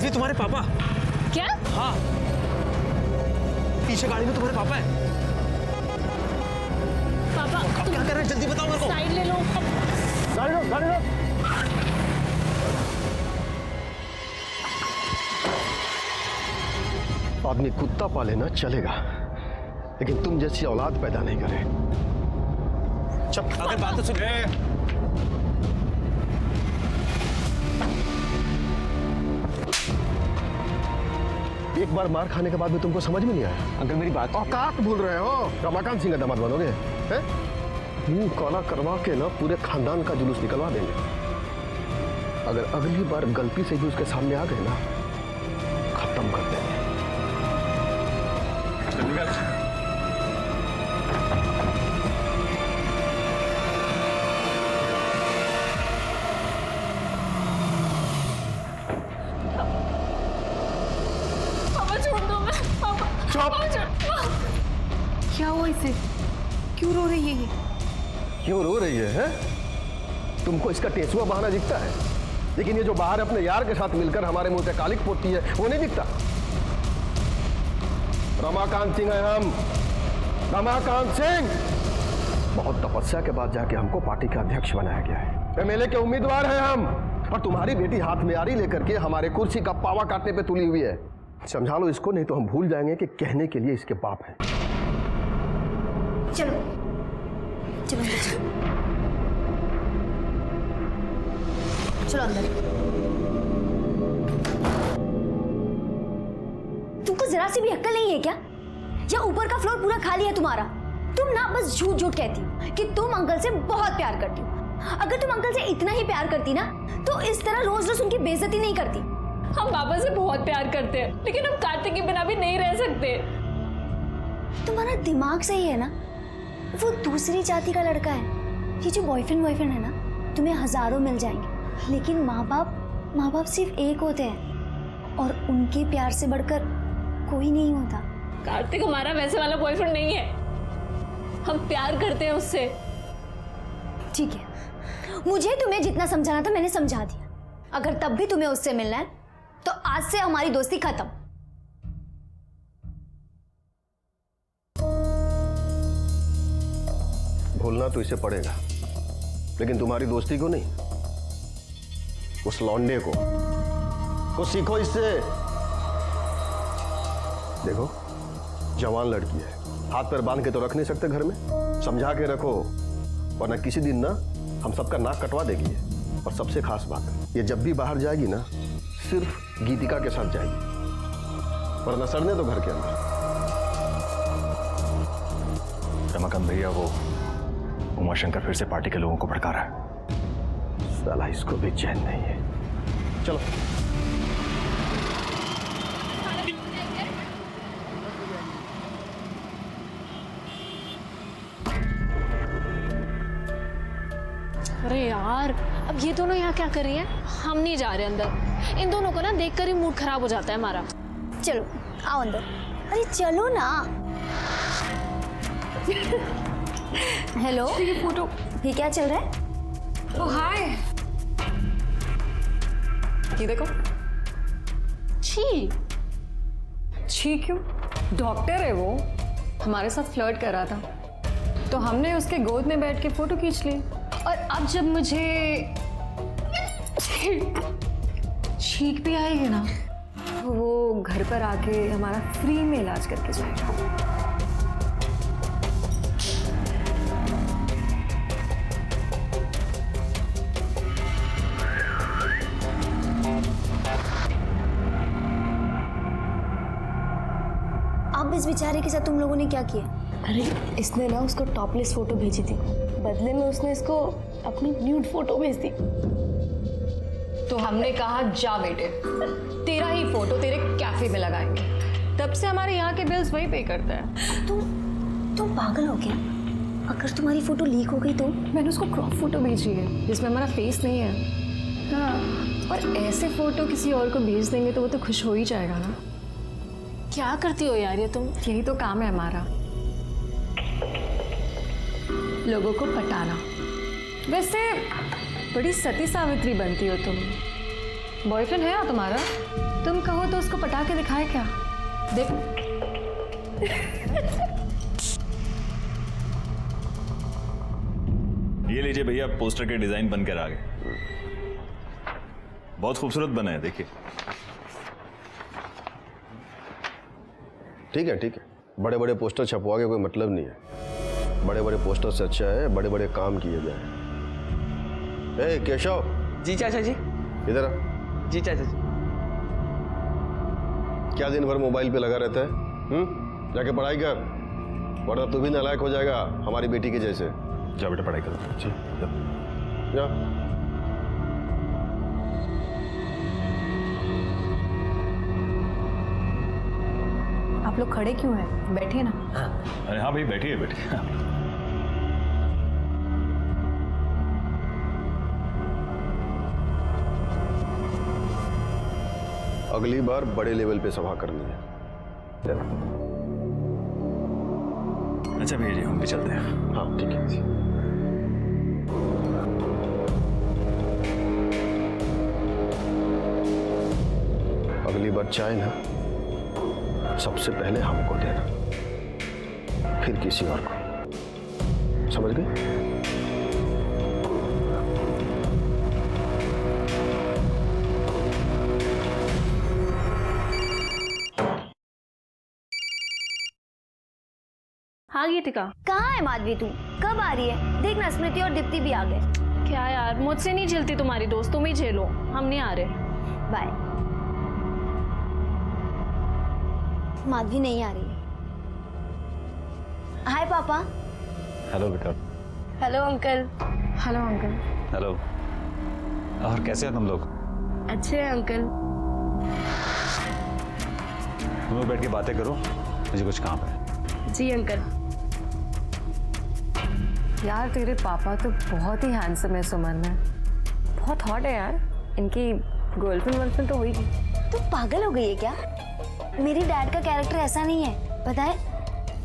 माधवी तुम्हारे पापा। क्या? हाँ, पीछे गाड़ी में तुम्हारे पापा है। पापा अब क्या कर रहे हैं, जल्दी बताओ मेरे को। साइड ले लो। गाड़ी लो, गाड़ी लो। आदमी कुत्ता पाले ना चलेगा, लेकिन तुम जैसी औलाद पैदा नहीं करे। चुप, अगर बात तो सुन। एक बार मार खाने के बाद भी तुमको समझ में नहीं आया? अंकल मेरी बात। औकात भूल रहे हो? रमाकांत सिंह का दामाद बनोगे? मुंह काला करवा के ना पूरे खानदान का जुलूस निकलवा देंगे। अगर अगली बार गलती से भी उसके सामने आ गए ना, खत्म कर देंगे। पापा छोड़ दो मैं। पापा क्या हुआ इसे? क्यों रो रही है ये? क्यों रो रही है? तुमको इसका टेसुआ बहाना दिखता है, लेकिन ये जो बाहर अपने यार के साथ मिलकर हमारे मुंह पे कालिक पोतती है वो नहीं दिखता। रमाकांत सिंह है हम, रमाकांत सिंह। बहुत तपस्या के बाद जाके हमको पार्टी का अध्यक्ष बनाया गया है। एमएलए के उम्मीदवार हैं हम, और तुम्हारी बेटी हाथ में आरी लेकर के हमारे कुर्सी का पावा काटने पे तुली हुई है। समझा लो इसको, नहीं तो हम भूल जाएंगे कि कहने के लिए इसके बाप हैं। चलो चलो चलो अंदर। तुमको जरा सी भी अक्ल नहीं है क्या? या ऊपर का फ्लोर पूरा खाली है तुम्हारा? तुम ना बस झूठ झूठ कहती हो कि तुम अंकल से बहुत प्यार करती हो। अगर तुम अंकल से इतना ही प्यार करती ना, तो इस तरह रोज रोज उनकी बेइज्जती नहीं करती। हम पापा से बहुत प्यार करते हैं, लेकिन हम कार्तिक के बिना भी नहीं रह सकते। तुम्हारा दिमाग सही है ना? वो दूसरी जाति का लड़का है। ये जो बॉयफ्रेंड है ना, तुम्हें हजारों मिल जाएंगे, लेकिन माँ बाप सिर्फ एक होते हैं, और उनके प्यार से बढ़कर कोई नहीं होता। कार्तिक हमारा वैसे वाला बॉयफ्रेंड नहीं है, हम प्यार करते हैं उससे। ठीक है, मुझे तुम्हें जितना समझाना था मैंने समझा दिया। अगर तब भी तुम्हें उससे मिलना है तो आज से हमारी दोस्ती खत्म। भूलना तो इसे पड़ेगा, लेकिन तुम्हारी दोस्ती को नहीं, उस लौंडे को सीखो इससे। देखो, जवान लड़की है, हाथ पैर बांध के तो रख नहीं सकते घर में, समझा के रखो, वरना किसी दिन ना हम सबका नाक कटवा देगी। और सबसे खास बात, ये जब भी बाहर जाएगी ना, सिर्फ गीतिका के साथ जाएगी, वरना सड़ने दो घर के अंदर। रमाकांत भैया, वो उमाशंकर फिर से पार्टी के लोगों को भड़का रहा है। साला इसको भी चैन नहीं है। चलो अरे यार, अब ये दोनों यहाँ क्या कर रही है? हम नहीं जा रहे अंदर। इन दोनों को ना देखकर ही मूड खराब हो जाता है हमारा। चलो आओ अंदर। अरे चलो ना। हेलो, ये फोटो। ये क्या चल रहा है? ओ हाय, ये देखो। छी छी क्यों? डॉक्टर है वो, हमारे साथ फ्लर्ट कर रहा था, तो हमने उसके गोद में बैठ के फोटो खींच ली। और अब जब मुझे छींक भी आएगी ना, तो वो घर पर आके हमारा फ्री में इलाज करके जाएगा। अब इस बेचारे के साथ तुम लोगों ने क्या किया? अरे इसने ना उसको टॉपलेस फोटो भेजी थी, बदले में उसने इसको अपनी न्यूड फोटो भेज दी। तो हमने कहा जा बेटे, तेरा ही फोटो तेरे कैफे में लगाएंगे। तब से हमारे यहाँ के बिल्स वही पे करता है। तुम पागल हो क्या? अगर तुम्हारी फोटो लीक हो गई तो? मैंने उसको क्रॉप फोटो भेजी है जिसमें हमारा फेस नहीं है। हाँ, और ऐसे फोटो किसी और को भेज देंगे तो वो तो खुश हो ही जाएगा ना। क्या करती हो यार ये तुम? यही तो काम है हमारा, लोगों को पटाना। वैसे बड़ी सती सावित्री बनती हो तुम। बॉयफ्रेंड है यार तुम्हारा? तुम कहो तो उसको पटा के दिखाए क्या? देखो ये लीजिए भैया, पोस्टर के डिजाइन बनकर आ गए। बहुत खूबसूरत बना है, देखिए। ठीक है ठीक है, बड़े बड़े पोस्टर छपवा के कोई मतलब नहीं है। बड़े बड़े पोस्टर से अच्छा है बड़े बड़े काम किए जाए। ए केशव। जी चाचा जी। इधर आ। जी चाचा जी। क्या दिन भर मोबाइल पे लगा रहता है? जाके पढ़ाई कर, वरना तू भी नालायक हो जाएगा हमारी बेटी के जैसे। जाओ बेटा, पढ़ाई करो। जी जा। आप लोग खड़े क्यों हैं? बैठिए ना। अरे हाँ भाई, बैठिए बैठिए। अगली बार बड़े लेवल पे सभा करनी है। अच्छा भैया जी, हम भी चलते हैं। हाँ ठीक है। अगली बार चाय ना सबसे पहले हमको देना, फिर किसी और को। समझ गए? हाँ गीतिका। कहाँ है माधवी तू? कब आ रही है? देखना स्मृति और दीप्ति भी आ गए। क्या यार, मुझसे नहीं झेलती तुम्हारी दोस्त, तुम ही झेलो, हम नहीं आ रहे। बाय। माधवी नहीं आ रही है। हाय पापा। हेलो बेटा। Hello uncle. Hello uncle. Hello. और कैसे हैं तुम लोग? अच्छे हैं अंकल। तुम लोग बैठ के बातें करो, मुझे कुछ काम है। जी अंकल। यार तेरे पापा तो बहुत ही हैंडसम है सुमन में, बहुत हॉट है यार। इनकी गर्लफ्रेंड तो होगी। तू पागल हो गई है क्या? मेरी डैड का कैरेक्टर ऐसा नहीं है, पता है?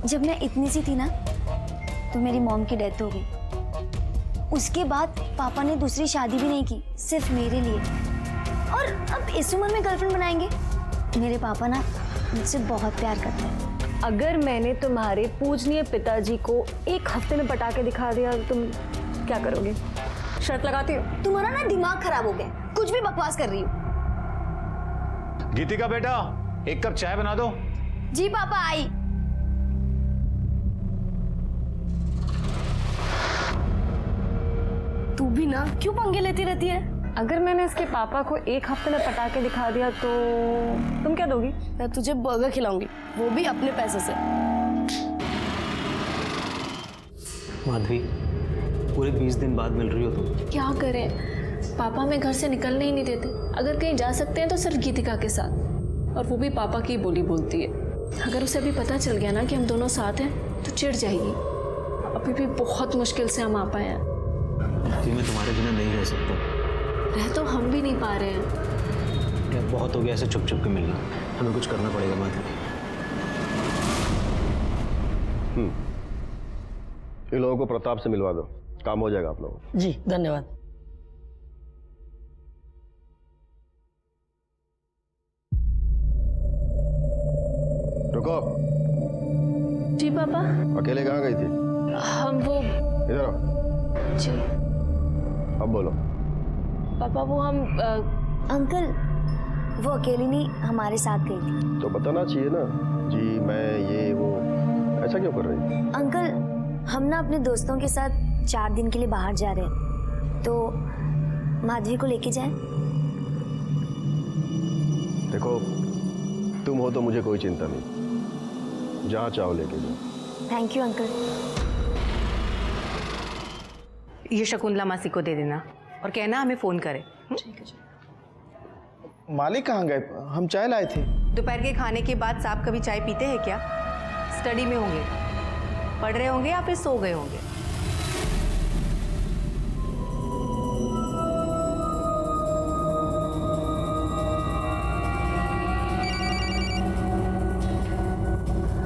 जब मैं इतनी सी थी ना तो मेरी मॉम की डेथ हो गई। उसके बाद पापा ने दूसरी शादी भी नहीं की, सिर्फ मेरे लिए। और अब इस उम्र में गर्लफ्रेंड बनाएंगे? मेरे पापा ना मुझसे बहुत प्यार करते हैं। अगर मैंने तुम्हारे पूजनीय पिताजी को एक हफ्ते में पटा के दिखा दिया तो तुम क्या करोगे? शर्त लगाती हो? तुम्हारा ना दिमाग खराब हो गया, कुछ भी बकवास कर रही हो। गीतिका बेटा, एक कप चाय बना दो। जी पापा, आई। तू भी ना क्यों पंगे लेती रहती है? अगर मैंने इसके पापा को एक हफ्ते में पटा के दिखा दिया तो तुम क्या दोगी? मैं तुझे बर्गर खिलाऊंगी, वो भी अपने पैसे से। माधवी, पूरे 20 दिन बाद मिल रही हो तुम। क्या करें, पापा हमें घर से निकलने ही नहीं देते। अगर कहीं जा सकते हैं तो सिर्फ गीतिका के साथ, और वो भी पापा की बोली बोलती है। अगर उसे अभी पता चल गया ना कि हम दोनों साथ हैं तो चिढ़ जाएगी। अभी भी बहुत मुश्किल से हम आ पाए हैं। माधवी, मैं तुम्हारे बिना नहीं रह सकता। रह तो हम भी नहीं पा रहे हैं। यार बहुत हो गया ऐसे चुप चुप के मिलना, हमें कुछ करना पड़ेगा माधवी। इन लोगों को प्रताप से मिलवा दो, काम हो जाएगा आप लोगों को। जी धन्यवाद। रुको। जी पापा। अकेले कहाँ गई थी? हम वो इधर आओ। जी अब बोलो। पापा, वो हम अंकल, वो अकेली नहीं हमारे साथ गई थी। तो बताना चाहिए ना, जी मैं ये वो, ऐसा क्यों कर रही है? अंकल, हम ना अपने दोस्तों के साथ 4 दिन के लिए बाहर जा रहे हैं, तो माधवी को लेके जाएं? देखो, तुम हो तो मुझे कोई चिंता नहीं, जहाँ चाहो लेके जाओ। Thank you uncle. ये शकुंतला मासी को दे देना और कहना हमें फोन करे। मालिक कहाँ गए? हम चाय लाए थे। दोपहर के खाने के बाद साहब कभी चाय पीते हैं क्या? स्टडी में होंगे, पढ़ रहे होंगे या फिर सो गए होंगे।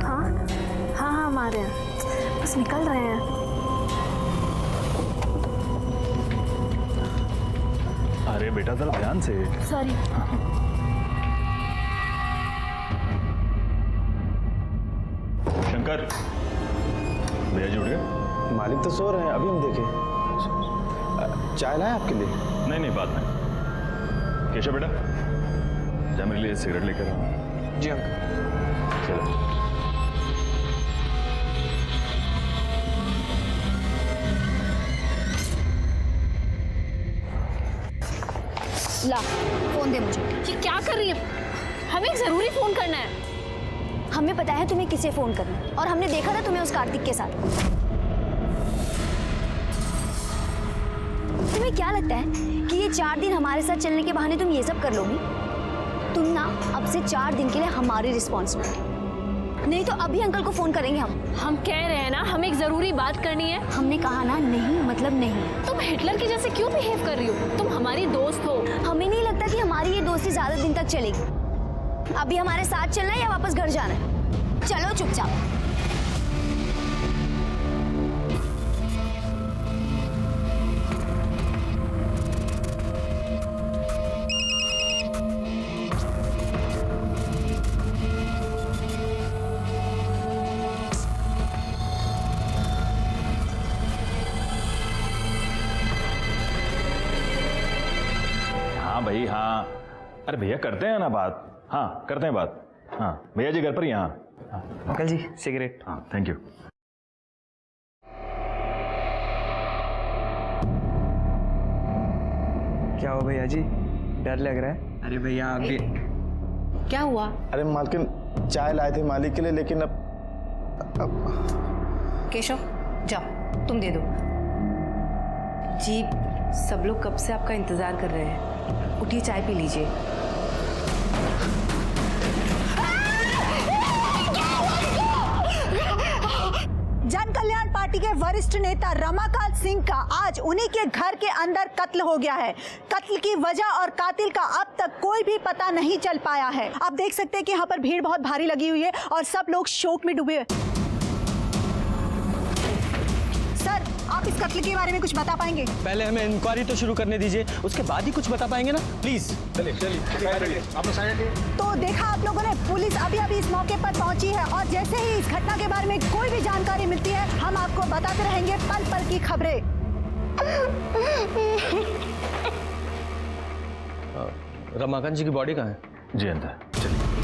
हाँ हाँ हाँ, हम आ रहे हैं, बस निकल रहे हैं। अरे बेटा जरा ध्यान से। सॉरी। शंकर, भैया जी उठ गए? मालिक तो सो रहे हैं, अभी हम देखे। चाय लाए आपके लिए? नहीं नहीं, बाद में। केशव बेटा, जा मेरे लिए सिगरेट लेकर आओ। जी अंकल। चलो। ला फोन दे मुझे। ये क्या कर रही है? हमें एक जरूरी फोन करना है। हमें पता है तुम्हें किसे फोन करना है और हमने देखा था तुम्हें उस कार्तिक के साथ। तुम्हें क्या लगता है कि ये 4 दिन हमारे साथ चलने के बहाने तुम ये सब कर लोगी? तुम ना अब से 4 दिन के लिए हमारी रिस्पॉन्सिबिलिटी, नहीं तो अभी अंकल को फोन करेंगे हम कह रहे हैं ना हमें एक जरूरी बात करनी है। हमने कहा ना नहीं मतलब नहीं। तुम हिटलर के जैसे क्यों बिहेव कर रही हो? तुम हमारी दोस्त हो। हमें नहीं लगता कि हमारी ये दोस्ती ज्यादा दिन तक चलेगी। अभी हमारे साथ चलना है या वापस घर जाना है? चलो चुपचाप। हाँ भाई हाँ, अरे भैया करते हैं ना बात। हाँ करते हैं बात। हाँ भैया जी घर पर ही हैं। हाँ अंकल जी सिगरेट। हाँ थैंक यू। क्या हो भैया जी, डर लग रहा है? अरे भैया आप भी। क्या हुआ? अरे मालकिन चाय लाए थे मालिक के लिए, लेकिन अब केशव जाओ, तुम दे दो। जी सब लोग कब से आपका इंतजार कर रहे हैं, उठिए चाय पी लीजिए। जन कल्याण पार्टी के वरिष्ठ नेता रमाकांत सिंह का आज उन्हीं के घर के अंदर कत्ल हो गया है। कत्ल की वजह और कातिल का अब तक कोई भी पता नहीं चल पाया है। आप देख सकते हैं कि यहाँ पर भीड़ बहुत भारी लगी हुई है और सब लोग शोक में डूबे। सर आप इस कत्ल के बारे में कुछ बता पाएंगे? पहले हमें इंक्वायरी तो शुरू करने दीजिए, उसके बाद ही कुछ बता पाएंगे ना, प्लीज। चलिए आप लोग साइड हटिए। तो देखा आप लोगों ने, पुलिस अभी अभी इस मौके पर पहुंची है और जैसे ही इस घटना के बारे में कोई भी जानकारी मिलती है हम आपको बताते रहेंगे पल पल की खबरें। रमाकांत जी की बॉडी कहाँ है? जी अंदर चलिए।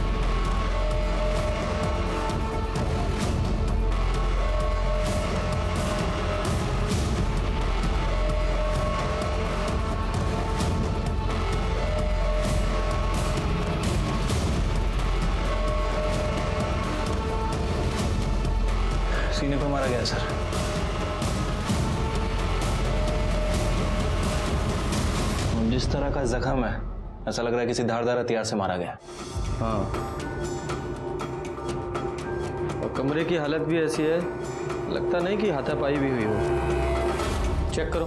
सीने पर मारा गया सर। जिस तरह का जख्म है ऐसा लग रहा है किसी धारदार हथियार से मारा गया। हाँ, और कमरे की हालत भी ऐसी है, लगता नहीं कि हाथापाई भी हुई हो। चेक करो,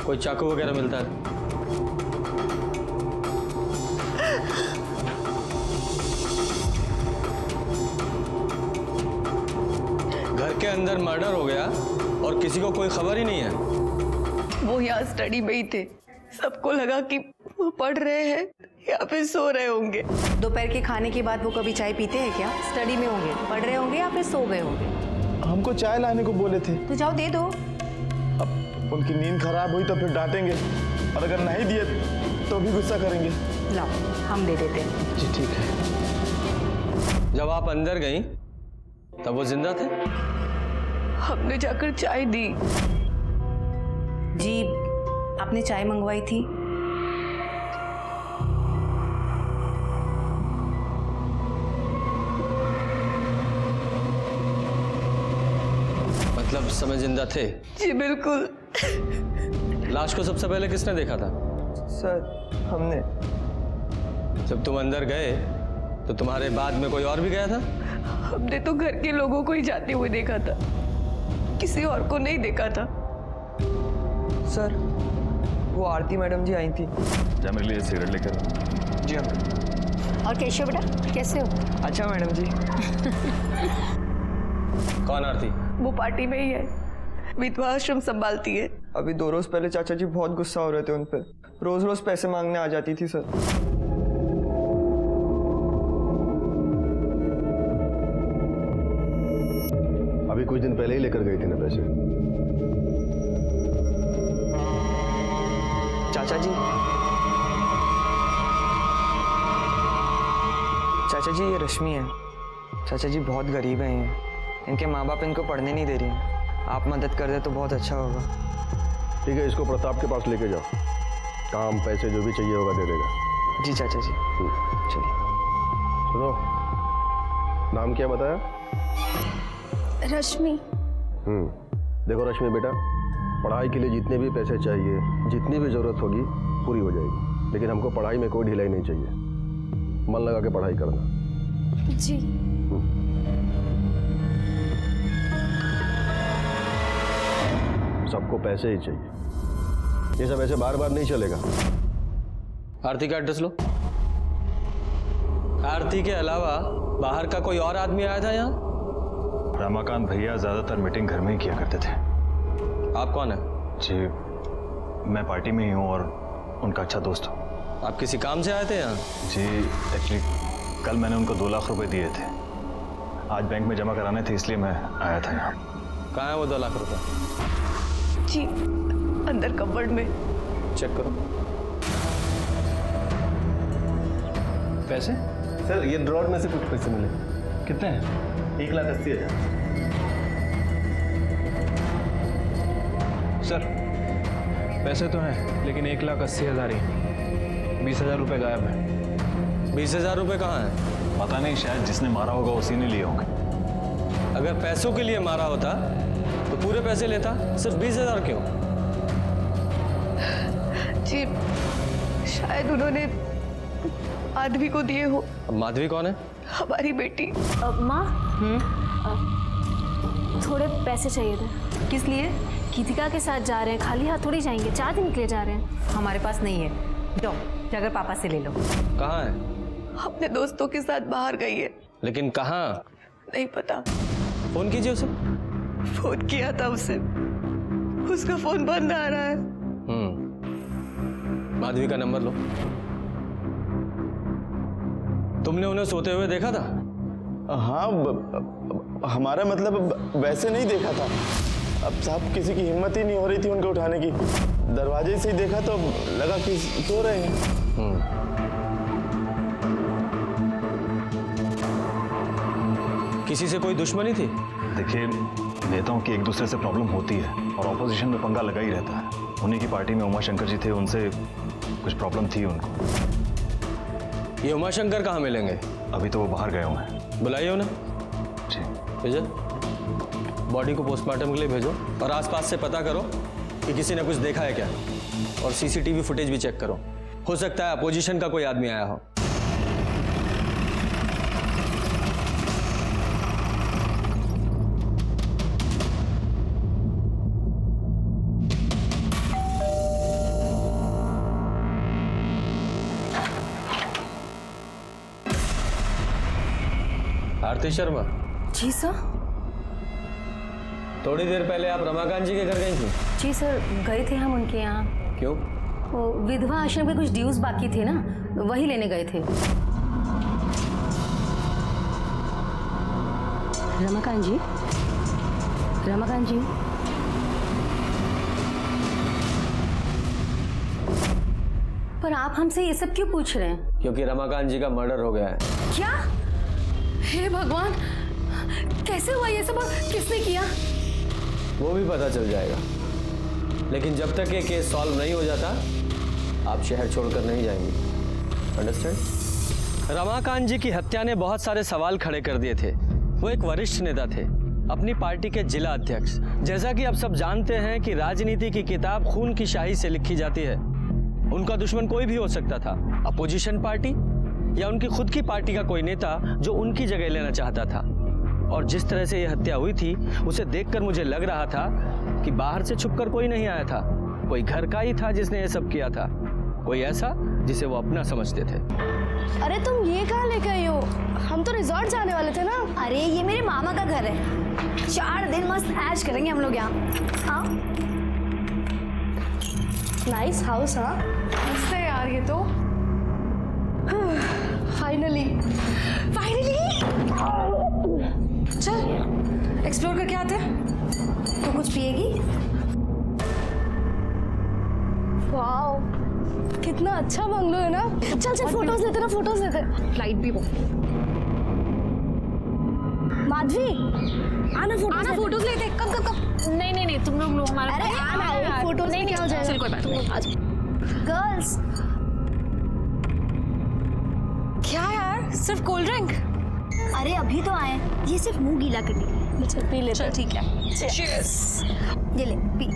कोई चाकू वगैरह मिलता है? घर के अंदर मर्डर हो गया और किसी को कोई खबर ही नहीं है। वो यहाँ स्टडी में ही थे, सबको लगा कि वो पढ़ रहे हैं या फिर सो रहे होंगे। दोपहर के खाने के बाद वो कभी चाय पीते हैं क्या? स्टडी में होंगे, पढ़ रहे होंगे या फिर सो गए होंगे। हमको चाय लाने को बोले थे। तो जाओ दे दो। अब उनकी नींद खराब हुई तो फिर डांटेंगे, और अगर नहीं दिए तो भी गुस्सा करेंगे। लाओ हम दे देते हैं। जी ठीक है। जब आप अंदर गई तब वो जिंदा थे? हमने जाकर चाय दी। जी आपने चाय मंगवाई थी। मतलब समय जिंदा थे? जी बिल्कुल। लाश को सबसे पहले किसने देखा था? सर हमने। जब तुम अंदर गए तो तुम्हारे बाद में कोई और भी गया था? हमने तो घर के लोगों को ही जाते हुए देखा था, किसी और को नहीं देखा था। सर वो आरती मैडम जी आई थी। जा मेरे लिए सिगरेट लेकर। जी अंकल। और केशव बेटा कैसे हो? अच्छा मैडम जी। कौन आरती? वो पार्टी में ही है, विधवा आश्रम संभालती है। अभी 2 रोज पहले चाचा जी बहुत गुस्सा हो रहे थे उन पे, रोज रोज पैसे मांगने आ जाती थी सर। अभी कुछ दिन पहले ही लेकर गई थी ना पैसे। चाचा जी ये रश्मि है। चाचा जी बहुत गरीब हैं ये, इनके माँ बाप इनको पढ़ने नहीं दे रही हैं। आप मदद कर दे तो बहुत अच्छा होगा। ठीक है, इसको प्रताप के पास लेके जाओ, काम पैसे जो भी चाहिए होगा दे देगा। जी चाचा जी। चलिए। सुनो, नाम क्या बताया? रश्मि। देखो रश्मि बेटा, पढ़ाई के लिए जितने भी पैसे चाहिए, जितनी भी जरूरत होगी पूरी हो जाएगी, लेकिन हमको पढ़ाई में कोई ढिलाई नहीं चाहिए। मन लगा के पढ़ाई करना। जी। सबको पैसे ही चाहिए, ये सब ऐसे बार बार नहीं चलेगा। आरती का एड्रेस लो। आरती के अलावा बाहर का कोई और आदमी आया था यहाँ? रमाकांत भैया ज्यादातर मीटिंग घर में ही किया करते थे। आप कौन है? जी मैं पार्टी में ही हूँ और उनका अच्छा दोस्त हूँ। आप किसी काम से आए थे यहाँ? जी एक्चुअली कल मैंने उनको 2 लाख रुपए दिए थे, आज बैंक में जमा कराने थे, इसलिए मैं आया था यहाँ। कहाँ है वो 2 लाख रुपए? जी अंदर कबर्ड में। चेक करो। पैसे? सर ये ड्रॉर में से कुछ पैसे मिले। कितने हैं? 1,80,000। सर पैसे तो हैं, लेकिन 1,80,000 ही, 20,000 रुपये गायब है। 20,000 रुपये कहाँ है? पता नहीं, शायद जिसने मारा होगा उसी ने लिए होंगे। अगर पैसों के लिए मारा होता तो पूरे पैसे लेता, सिर्फ 20,000 क्यों? जी शायद उन्होंने माधवी को दिए हो। अब माधवी कौन है? हमारी बेटी। माँ, थोड़े पैसे चाहिए थे। किस लिए? गीतिका के साथ जा रहे हैं, खाली हाथ थोड़ी जाएंगे, 4 दिन के लिए जा रहे हैं। हमारे पास नहीं है। दो, जाकर पापा से ले लो। कहाँ है? अपने दोस्तों के साथ बाहर गई है। लेकिन कहाँ? नहीं पता। फोन कीजिए उसे। फोन किया था उसे, उसका फोन बंद आ रहा है। माधवी का नंबर लो। तुमने उन्हें सोते हुए देखा था? हाँ हमारा मतलब वैसे नहीं देखा था। अब साहब किसी की हिम्मत ही नहीं हो रही थी उनको उठाने की, दरवाजे से ही देखा तो लगा कि सो रहे हैं। किसी से कोई दुश्मनी थी? देखिए नेताओं की एक दूसरे से प्रॉब्लम होती है और ऑपोजिशन में पंगा लगा ही रहता है। उन्हीं की पार्टी में उमाशंकर जी थे, उनसे कुछ प्रॉब्लम थी उनको। ये उमाशंकर कहाँ मिलेंगे? अभी तो वो बाहर गए हुए हैं। बुलाइए उन्हें। जी भेजो, बॉडी को पोस्टमार्टम के लिए भेजो और आसपास से पता करो कि किसी ने कुछ देखा है क्या, और सीसीटीवी फुटेज भी चेक करो। हो सकता है अपोजिशन का कोई आदमी आया हो। आरती शर्मा। जी सर। थोड़ी देर पहले आप रमाकांत जी के घर गई थी? जी सर, गए थे हम उनके यहाँ। क्यों? वो विधवा आश्रम के कुछ ड्यूज बाकी थे ना, वही लेने गए थे। रमाकांत जी, रमाकांत जी, पर आप हमसे ये सब क्यों पूछ रहे हैं? क्योंकि रमाकांत जी का मर्डर हो गया है। क्या? हे भगवान, कैसे हुआ ये सब और किसने किया? वो भी पता चल जाएगा, लेकिन जब तक ये केस सॉल्व नहीं हो जाता आप शहर छोड़कर नहीं जाएंगे। अंडरस्टैंड? रमाकांत जी की हत्या ने बहुत सारे सवाल खड़े कर दिए थे। वो एक वरिष्ठ नेता थे, अपनी पार्टी के जिला अध्यक्ष। जैसा कि आप सब जानते हैं कि राजनीति की किताब खून की स्याही से लिखी जाती है। उनका दुश्मन कोई भी हो सकता था, अपोजिशन पार्टी या उनकी खुद की पार्टी का कोई नेता जो उनकी जगह लेना चाहता था। और जिस तरह से यह हत्या हुई थी उसे देखकर मुझे लग रहा था कि बाहर से छुपकर कोई नहीं आया था, कोई घर का ही था जिसने यह सब किया था। कोई ऐसा जिसे वो अपना समझते थे। अरे तुम ये कहाँ लेके आई हो? हम तो रिजॉर्ट जाने वाले थे ना। अरे ये मेरे मामा का घर है, 4 दिन मस्त ऐश करेंगे हम लोग यहाँ। हाँ नाइस हाउस। हाँ मस्त है यार ये तो। फाइनली चल एक्सप्लोर करके आते हैं। तो कुछ पिएगी? वाओ कितना अच्छा बंगलो है ना। चल फोटोज लेते ना, फोटोज लेते। फ्लाइट भी वो। माधवी आना फोटोज लेते। कब नहीं तुम लोग लो हमारा। अरे आना फोटोज नहीं क्या हो जाएगा। चल कोई बात नहीं, आ जाओ। गर्ल्स क्या यार सिर्फ कोल्ड ड्रिंक? अरे अभी तो आए, ये सिर्फ मुंह गीला करने के लिए। चल पी ले। चल ठीक है। चीयर्स। ये ले पी।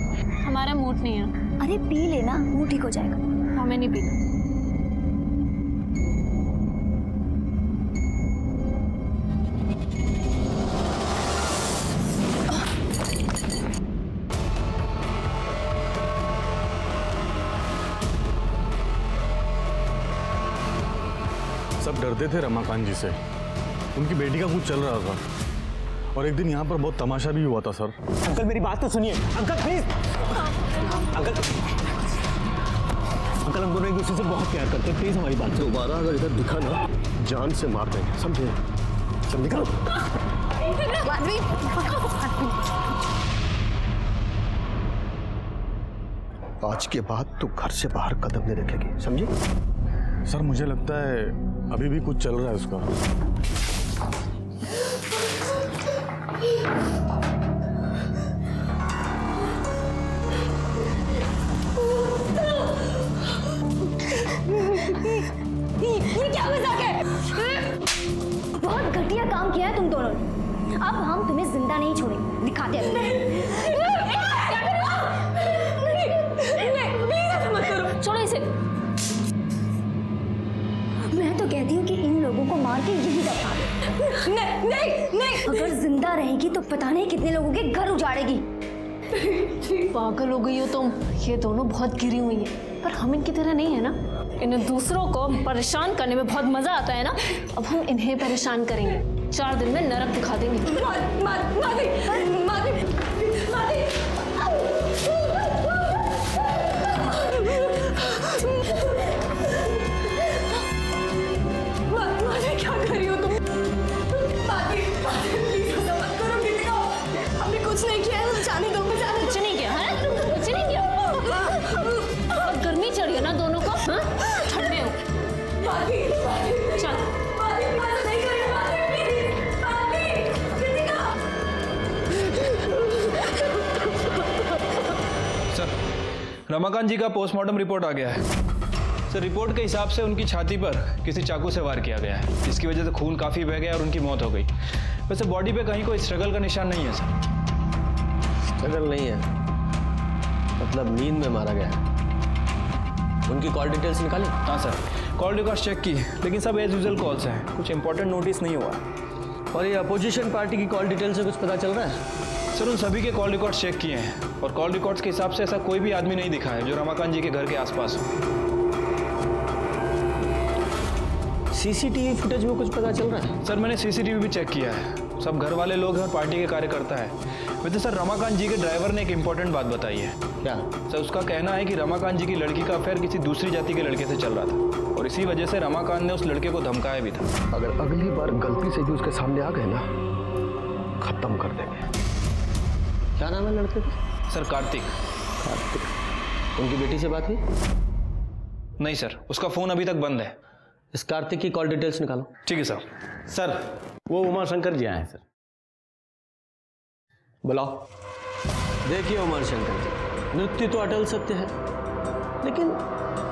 हमारा मूड नहीं है। अरे पी लेना, मुंह ठीक हो जाएगा। हमें नहीं पीना। सब डरते थे रमाकांत जी से, उनकी बेटी का कुछ चल रहा था और एक दिन यहाँ पर बहुत तमाशा भी हुआ था सर। अंकल मेरी बात तो सुनिए। Uncle please. अंकल हम दोनों एक दूसरे से बहुत प्यार करते हैं, प्लीज हमारी बात सुनो। दोबारा अगर इधर दिखा ना, जान से मार देंगे, समझे? चल निकलो। आज के बाद तू घर से बाहर कदम नहीं रखेगी, समझी? सर मुझे लगता है अभी भी कुछ चल रहा है उसका। ये क्या मजाक है? बहुत घटिया काम किया है तुम दोनों ने। अब हम तुम्हें जिंदा नहीं छोड़ेंगे, दिखाते हैं। छोड़ो इसे। मैं तो कहती हूँ कि इन लोगों को मार के यही दफा दो। नहीं। अगर जिंदा रहेगी तो पता नहीं कितने लोगों के घर उजाड़ेगी। पागल हो गई हो तुम। ये दोनों बहुत गिरी हुई हैं, पर हम इनकी तरह नहीं है ना। इन्हें दूसरों को परेशान करने में बहुत मजा आता है ना। अब हम इन्हें परेशान करेंगे, 4 दिन में नरक दिखा देंगे। क्या कर रही हो तुम? हमने कुछ नहीं किया है, जाने दो। कुछ नहीं किया है, कुछ नहीं किया। और गर्मी चढ़ी है ना दोनों को। हाँ ठंडे हो। चल सर रमाकांत जी का पोस्टमार्टम रिपोर्ट आ गया है। सर रिपोर्ट के हिसाब से उनकी छाती पर किसी चाकू से वार किया गया है, जिसकी वजह से खून काफ़ी बह गया और उनकी मौत हो गई। वैसे बॉडी पे कहीं कोई स्ट्रगल का निशान नहीं है सर। स्ट्रगल नहीं है, मतलब नींद में मारा गया है। उनकी कॉल डिटेल्स निकाली? हाँ सर, कॉल रिकॉर्ड्स चेक की, लेकिन सब एज यूजुअल कॉल्स हैं, कुछ इंपॉर्टेंट नोटिस नहीं हुआ। और ये अपोजिशन पार्टी की कॉल डिटेल से कुछ पता चल रहा है? सर उन सभी के कॉल रिकॉर्ड्स चेक किए हैं और कॉल रिकॉर्ड्स के हिसाब से ऐसा कोई भी आदमी नहीं दिखा है जो रमाकांत जी के घर के आसपास हो। सीसीटीवी फुटेज में कुछ पता चल रहा है? सर मैंने सीसीटीवी भी चेक किया है, सब घर वाले लोग हैं और पार्टी के कार्यकर्ता है। वैसे सर रमाकांत जी के ड्राइवर ने एक इंपॉर्टेंट बात बताई है। क्या? सर उसका कहना है कि रमाकांत जी की लड़की का अफेयर किसी दूसरी जाति के लड़के से चल रहा था और इसी वजह से रमाकांत ने उस लड़के को धमकाया भी था। अगर अगली बार गलती से भी उसके सामने आ गए ना, खत्म कर देंगे। क्या नाम है लड़के का? सर कार्तिक। उनकी बेटी से बात हुई? नहीं सर, उसका फोन अभी तक बंद है। इस कार्तिक की कॉल डिटेल्स निकालो। ठीक है सर। सर वो उमा शंकर जी आए हैं सर। बुलाओ। देखिए उमर शंकर जी, मृत्यु तो अटल सत्य है, लेकिन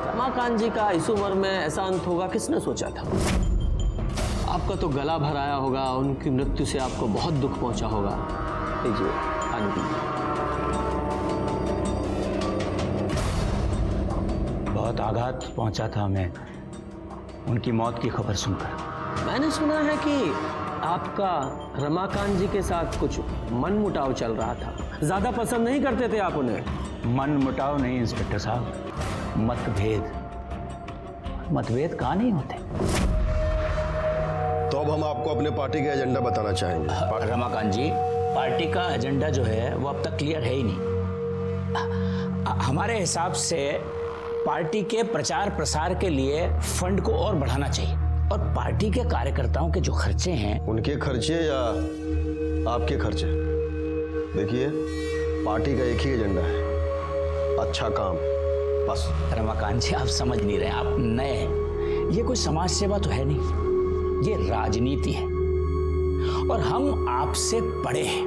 रमाकांत जी का इस उम्र में ऐसा अंत होगा किसने सोचा था? आपका तो गला भर आया होगा, उनकी मृत्यु से आपको बहुत दुख पहुंचा होगा। लीजिए पानी पीजिए। बहुत आघात पहुंचा था हमें उनकी मौत की खबर सुनकर। मैंने सुना है कि आपका रमाकांत जी के साथ कुछ मनमुटाव चल रहा था, ज्यादा पसंद नहीं करते थे आप उन्हें। मन मुटाव नहीं इंस्पेक्टर साहब, मतभेद। मतभेद कहाँ नहीं होते। तो अब हम आपको अपने पार्टी का एजेंडा बताना चाहेंगे। रमाकांत जी, पार्टी का एजेंडा जो है वो अब तक क्लियर है ही नहीं। हमारे हिसाब से पार्टी के प्रचार प्रसार के लिए फंड को और बढ़ाना चाहिए, और पार्टी के कार्यकर्ताओं के जो खर्चे हैं, उनके खर्चे या आपके खर्चे, देखिए पार्टी का एक ही एजेंडा है, अच्छा काम, बस। रमाकांत जी, आप समझ नहीं रहे, आप नए हैं। ये कोई समाज सेवा तो है नहीं, ये राजनीति है, और हम आपसे बड़े हैं,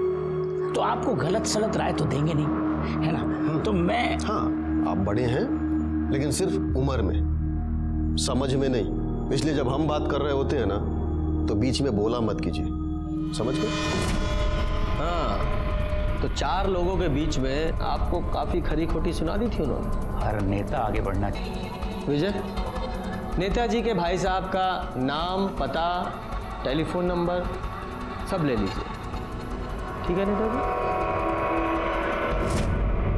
तो आपको गलत सलत राय तो देंगे नहीं, है ना? तो मैं हाँ, आप बड़े हैं लेकिन सिर्फ उम्र में, समझ में नहीं। इसलिए जब हम बात कर रहे होते हैं ना, तो बीच में बोला मत कीजिए, समझ गए? हाँ, तो 4 लोगों के बीच में आपको काफी खरी खोटी सुना दी थी उन्होंने। हर नेता आगे बढ़ना चाहिए। विजय, नेताजी के भाई साहब का नाम, पता, टेलीफोन नंबर सब ले लीजिए, ठीक है नेताजी?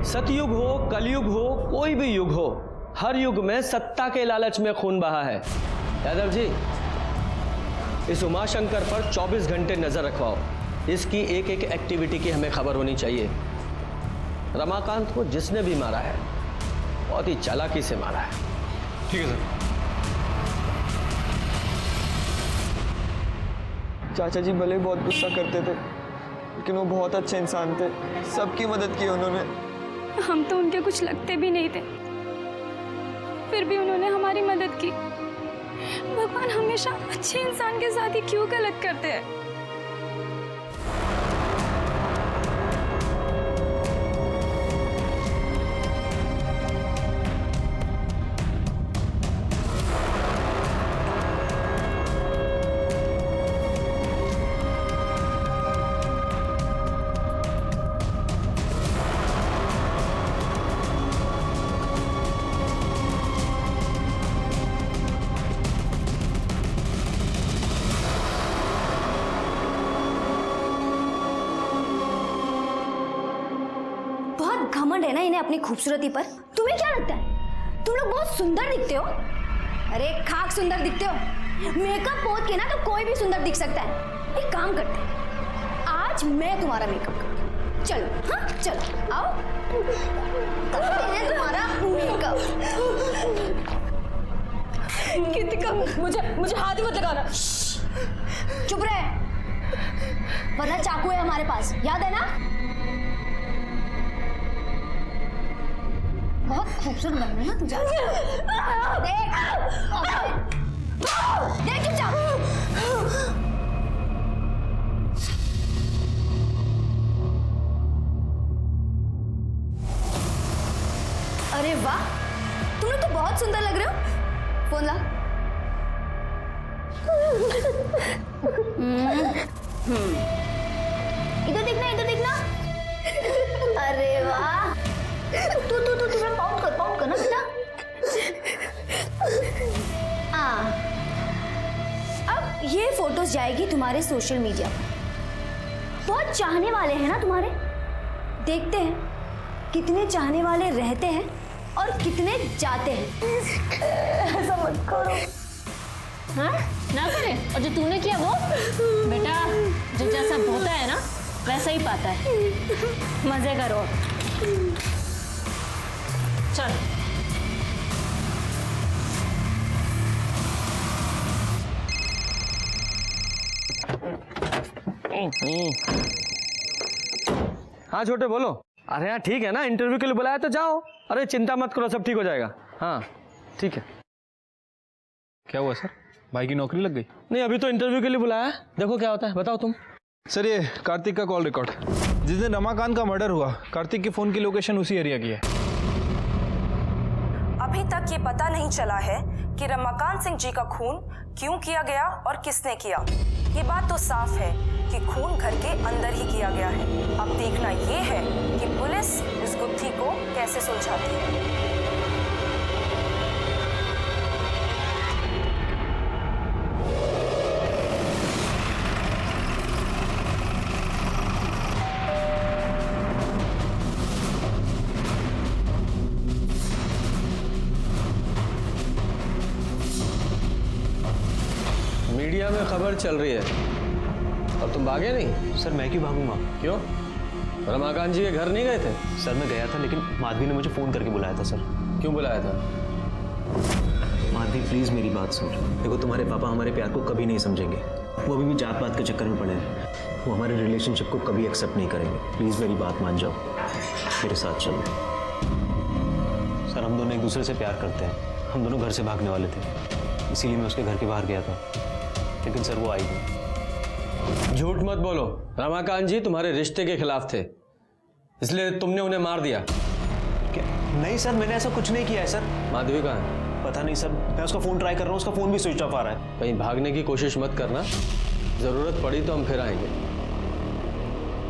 सतयुग हो, कलयुग हो, कोई भी युग हो, हर युग में सत्ता के लालच में खून बहा है। यादव जी, इस उमाशंकर पर 24 घंटे नजर रखवाओ, इसकी एक एक एक्टिविटी की हमें खबर होनी चाहिए। रमाकांत को जिसने भी मारा है, बहुत ही चालाकी से मारा है। ठीक है सर। चाचा जी भले बहुत गुस्सा करते थे, लेकिन वो बहुत अच्छे इंसान थे, सबकी मदद की उन्होंने। हम तो उनके कुछ लगते भी नहीं थे, फिर भी उन्होंने हमारी मदद की। भगवान हमेशा अच्छे इंसान के साथ ही क्यों गलत करते हैं? घमंड है ना इन्हें अपनी खूबसूरती पर। तुम्हें क्या लगता है तुम लोग बहुत सुंदर दिखते हो? अरे खाक सुंदर दिखते हो। मेकअप पोत के ना तो कोई भी सुंदर दिख सकता है। एक काम करते हैं, आज मैं तुम्हारा मेकअप करती हूँ। चलो, हाँ चलो आओ, करते हैं तुम्हारा मेकअप। कृतिका, मुझे हाथ ही मत लगाना। चुप रहे, वरना चाकू है हमारे पास, याद है ना? बहुत खूबसूरत बन रही है ना तू। देख चुपचाप। अरे वाह, तुम लोग तो बहुत सुंदर लग रहे हो। फोन ला। इधर देखना, इधर देखना। अरे वाह, तू पाउंड कर ना बेटा। हाँ, अब ये फोटोज जाएगी तुम्हारे सोशल मीडिया पर। बहुत चाहने वाले हैं ना तुम्हारे। देखते हैं कितने चाहने वाले रहते हैं और कितने जाते हैं। ऐसा मत करो। हाँ ना करे। और जो तूने किया वो बेटा, जो जैसा होता है ना वैसा ही पाता है। मजे करो। चल हाँ छोटे बोलो। अरे हाँ ठीक है ना, इंटरव्यू के लिए बुलाया तो जाओ। अरे चिंता मत करो, सब ठीक हो जाएगा। हाँ ठीक है। क्या हुआ सर, भाई की नौकरी लग गई? नहीं, अभी तो इंटरव्यू के लिए बुलाया है, देखो क्या होता है। बताओ तुम। सर ये कार्तिक का कॉल रिकॉर्ड, जिस दिन रमाकांत का मर्डर हुआ, कार्तिक के फोन की लोकेशन उसी एरिया की है। अभी तक ये पता नहीं चला है कि रमाकांत सिंह जी का खून क्यों किया गया और किसने किया। ये बात तो साफ है कि खून घर के अंदर ही किया गया है। अब देखना ये है कि पुलिस इस गुत्थी को कैसे सुलझाती है। मीडिया में खबर चल रही है और तुम भागे नहीं? सर मैं क्यों भागूंगा? क्यों? रमाकांत जी के घर नहीं गए थे? सर मैं गया था, लेकिन माधवी ने मुझे फ़ोन करके बुलाया था सर। क्यों बुलाया था? माधवी प्लीज़ मेरी बात सुन। देखो तुम्हारे पापा हमारे प्यार को कभी नहीं समझेंगे, वो अभी भी जात पात के चक्कर में पड़े हैं। वो हमारे रिलेशनशिप को कभी एक्सेप्ट नहीं करेंगे। प्लीज़ मेरी बात मान जाओ, मेरे साथ चलो। सर हम दोनों एक दूसरे से प्यार करते हैं, हम दोनों घर से भागने वाले थे, इसीलिए मैं उसके घर के बाहर गया था, लेकिन सर वो आई नहीं। झूठ मत बोलो, रमाकांत जी तुम्हारे रिश्ते के खिलाफ थे, इसलिए तुमने उन्हें मार दिया। क्या? नहीं सर, मैंने ऐसा कुछ नहीं किया है सर। माधवी कहाँ है? पता नहीं सर, मैं उसका फ़ोन ट्राई कर रहा हूँ, उसका फ़ोन भी स्विच ऑफ आ रहा है। कहीं भागने की कोशिश मत करना, ज़रूरत पड़ी तो हम फिर आएंगे।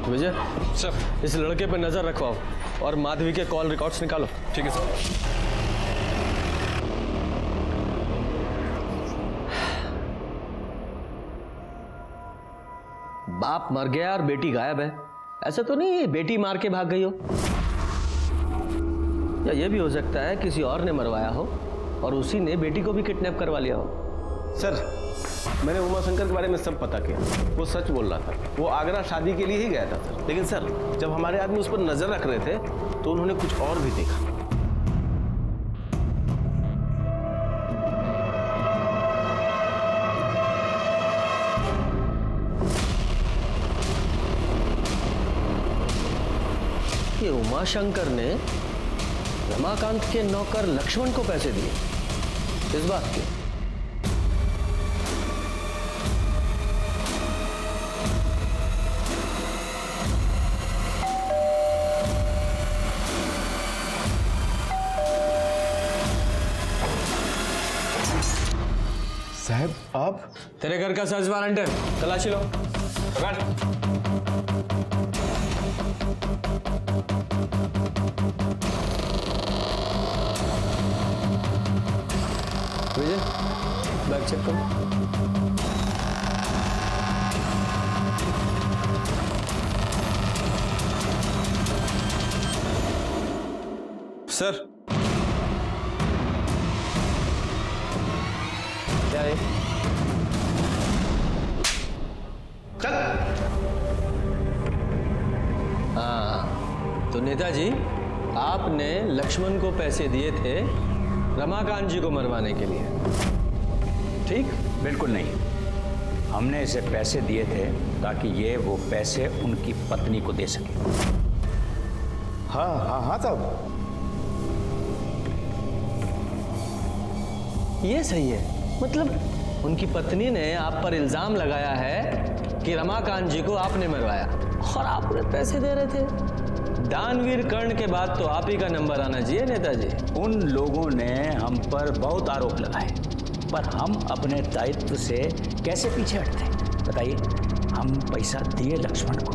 विजय सर, इस लड़के पर नज़र रखवाओ और माधवी के कॉल रिकॉर्ड्स निकालो। ठीक है सर। बाप मर गया और बेटी गायब है, ऐसा तो नहीं है बेटी मार के भाग गई हो? या ये भी हो सकता है किसी और ने मरवाया हो और उसी ने बेटी को भी किडनैप करवा लिया हो। सर मैंने उमा शंकर के बारे में सब पता किया, वो सच बोल रहा था। वो आगरा शादी के लिए ही गया था सर, लेकिन सर जब हमारे आदमी उस पर नजर रख रहे थे तो उन्होंने कुछ और भी देखा। कि उमाशंकर ने रमाकांत के नौकर लक्ष्मण को पैसे दिए, इस बात के? साहब आप? तेरे घर का सर्च वारंट है, तलाशी लो। विजय बैग चेक करो। सर क्या है? चल। हाँ तो नेताजी, आपने लक्ष्मण को पैसे दिए थे रमाकांत जी को मरवाने के लिए, ठीक? बिल्कुल नहीं, हमने इसे पैसे दिए थे ताकि ये वो पैसे उनकी पत्नी को दे सके। हाँ हाँ हाँ साहब, ये सही है। मतलब उनकी पत्नी ने आप पर इल्जाम लगाया है कि रमाकांत जी को आपने मरवाया और आप उन्हें पैसे दे रहे थे। दानवीर कर्ण के बाद तो आप ही का नंबर आना चाहिए नेताजी। उन लोगों ने हम पर बहुत आरोप लगाए, पर हम अपने दायित्व से कैसे पीछे हटते? बताइए। हम पैसा दिए लक्ष्मण को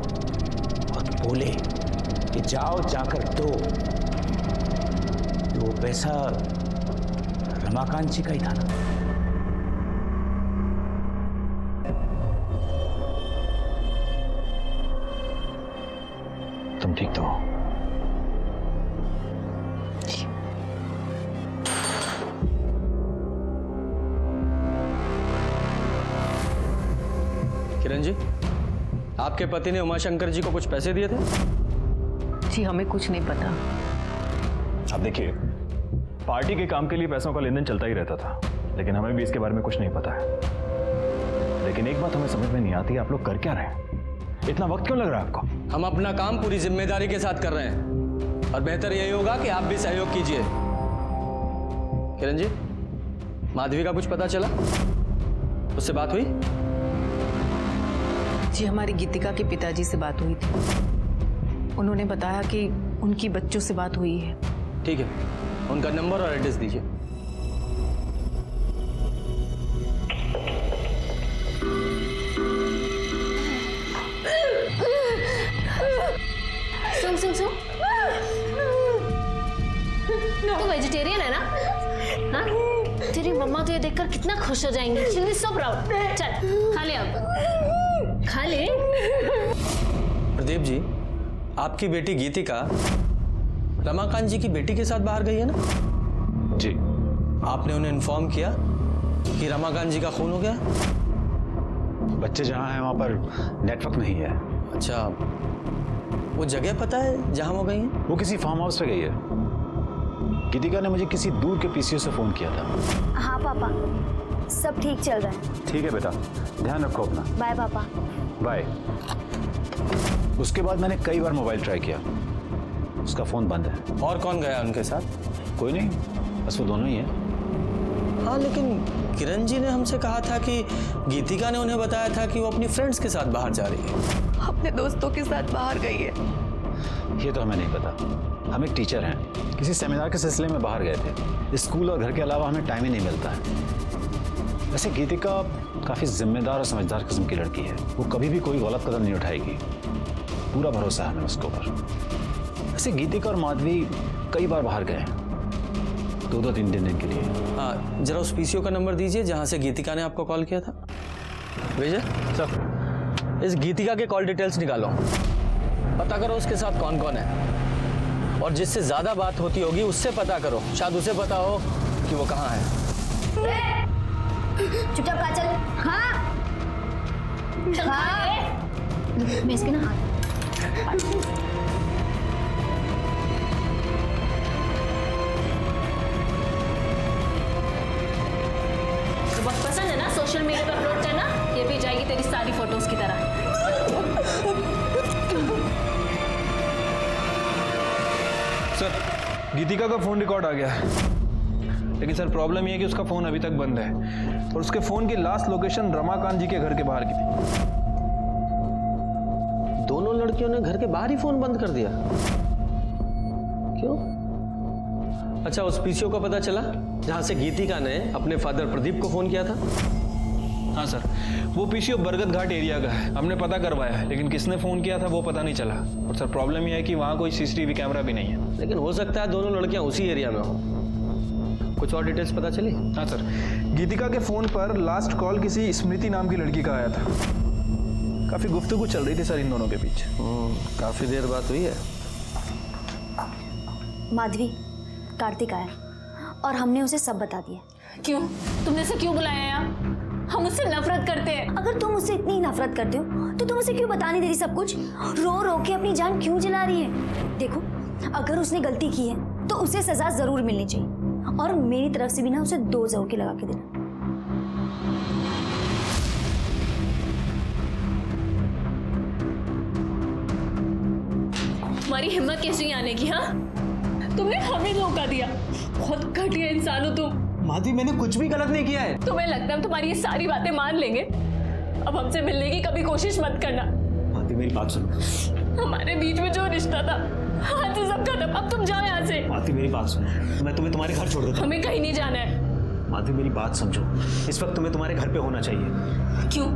और बोले कि जाओ जाकर दो, तो वो पैसा रमाकांत जी का ही था ना। तुम ठीक तो हो? किरण जी, आपके पति ने उमाशंकर जी को कुछ पैसे दिए थे? जी हमें कुछ नहीं पता। अब देखिए, पार्टी के काम के लिए पैसों का लेन देन चलता ही रहता था, लेकिन हमें भी इसके बारे में कुछ नहीं पता है। लेकिन एक बात हमें समझ में नहीं आती, आप लोग कर क्या रहे हैं? इतना वक्त क्यों लग रहा है आपको? हम अपना काम पूरी जिम्मेदारी के साथ कर रहे हैं और बेहतर यही होगा कि आप भी सहयोग कीजिए। किरण जी, माधवी का कुछ पता चला? उससे बात हुई? जी हमारी गीतिका के पिताजी से बात हुई थी, उन्होंने बताया कि उनकी बच्चों से बात हुई है। ठीक है, उनका नंबर और एड्रेस दीजिए। सुन सुन सुन, तू वेजिटेरियन है ना? हाँ? तेरी मम्मा तो ये देखकर कितना खुश हो जाएंगी। She will be so proud. चल खा ले, अब खा ले। प्रदीप जी, आपकी बेटी गीतिका रमाकांत जी की बेटी के साथ बाहर गई है ना? जी। आपने उन्हें इन्फॉर्म किया कि रमाकांत जी का खून हो गया? बच्चे जहाँ हैं वहाँ पर नेटवर्क नहीं है। अच्छा, वो जगह पता है जहाँ वो गई हैं? वो किसी फार्म हाउस पे गई है। गीतिका ने मुझे किसी दूर के पीसीओ से फोन किया था। हाँ पापा, सब ठीक चल रहा है। ठीक है बेटा, ध्यान रखो अपना। बाय पापा। बाय। उसके बाद मैंने कई बार मोबाइल ट्राई किया, उसका फोन बंद है। और कौन गया उनके साथ? कोई नहीं, बस वो दोनों ही हैं। हाँ, लेकिन किरण जी ने हमसे कहा था कि गीतिका ने उन्हें बताया था कि वो अपनी फ्रेंड्स के साथ बाहर जा रही है। अपने दोस्तों के साथ बाहर गई है। ये तो हमें नहीं पता। हम एक टीचर हैं, किसी सेमिनार के सिलसिले में बाहर गए थे। स्कूल और घर के अलावा हमें टाइम ही नहीं मिलता है। वैसे गीतिका काफ़ी जिम्मेदार और समझदार किस्म की लड़की है। वो कभी भी कोई गलत कदम नहीं उठाएगी, पूरा भरोसा है हमें उसके ऊपर। वैसे गीतिका और माधवी कई बार बाहर गए, 2-3 दिन के लिए। हाँ, जरा उस पीसीओ का नंबर दीजिए जहाँ से गीतिका ने आपको कॉल किया था। विजय सर, इस गीतिका के कॉल डिटेल्स निकालो, पता करो उसके साथ कौन कौन है, और जिससे ज्यादा बात होती होगी उससे पता करो, शायद उसे पता हो कि वो कहाँ है। चुपचाप कहा चल। हाँ मैं इसके ना हाथ। तो बहुत पसंद है ना सोशल मीडिया पर अपलोड करना? ये भी जाएगी तेरी सारी फोटोज की तरह। सर, गीतिका का फोन रिकॉर्ड आ गया है, लेकिन सर प्रॉब्लम ये है कि उसका फोन अभी तक बंद है और उसके फोन की लास्ट लोकेशन रमाकांत जी के घर के बाहर की थी। दोनों लड़कियों ने घर के बाहर ही फोन बंद कर दिया? क्यों? अच्छा, उस पीसीओ का पता चला जहां से गीतिका ने अपने फादर प्रदीप को फोन किया था? हाँ सर, वो पीसीओ बरगद घाट एरिया का है। हमने पता करवाया है, लेकिन किसने फोन किया था वो पता नहीं चला। और सर प्रॉब्लम यह है कि वहाँ कोई सीसीटीवी कैमरा भी नहीं है। लेकिन हो सकता है दोनों लड़कियां उसी एरिया में हो। कुछ और डिटेल्स पता चली? हाँ सर, गीतिका के फोन पर लास्ट कॉल किसी स्मृति नाम की लड़की का आया था। काफी गुफ्तगू चल रही थी सर इन दोनों के बीच। काफी देर बात हुई है। माधवी, कार्तिक आया और हमने उसे सब बता दिया। क्यों? तुमने उसे क्यों बुलाया यहाँ? हम उससे नफरत करते हैं। अगर तुम उससे इतनी नफरत करते हो तो तुम उसे क्यों बता नहीं दे रही सब कुछ? रो रो के अपनी जान क्यों जला रही है? देखो, अगर उसने गलती की है तो उसे सजा जरूर मिलनी चाहिए, और मेरी तरफ से भी ना उसे 2 जरूर के लगा के देना। तुम्हारी हिम्मत कैसी आने की? हाँ, तुमने हमें धोखा दिया। बहुत घटिया इंसान हो तुम। माधवी, मैंने कुछ भी गलत नहीं किया है। तुम्हें लगता है हम तुम्हारी ये सारी बातें मान लेंगे? अब हमसे मिलने की कभी कोशिश मत करना। माधवी, मेरी बात सुनो। हमारे बीच में जो रिश्ता था, आज से सब खत्म। अब तुम जाओ यहाँ से। माधवी, मेरी बात सुनो। मैं तुम्हें तुम्हारे घर छोड़ देता हूं। हमें कहीं नहीं जाना है। माधवी, मेरी बात समझो। इस वक्त तुम्हें तुम्हारे घर पे होना चाहिए। क्यों?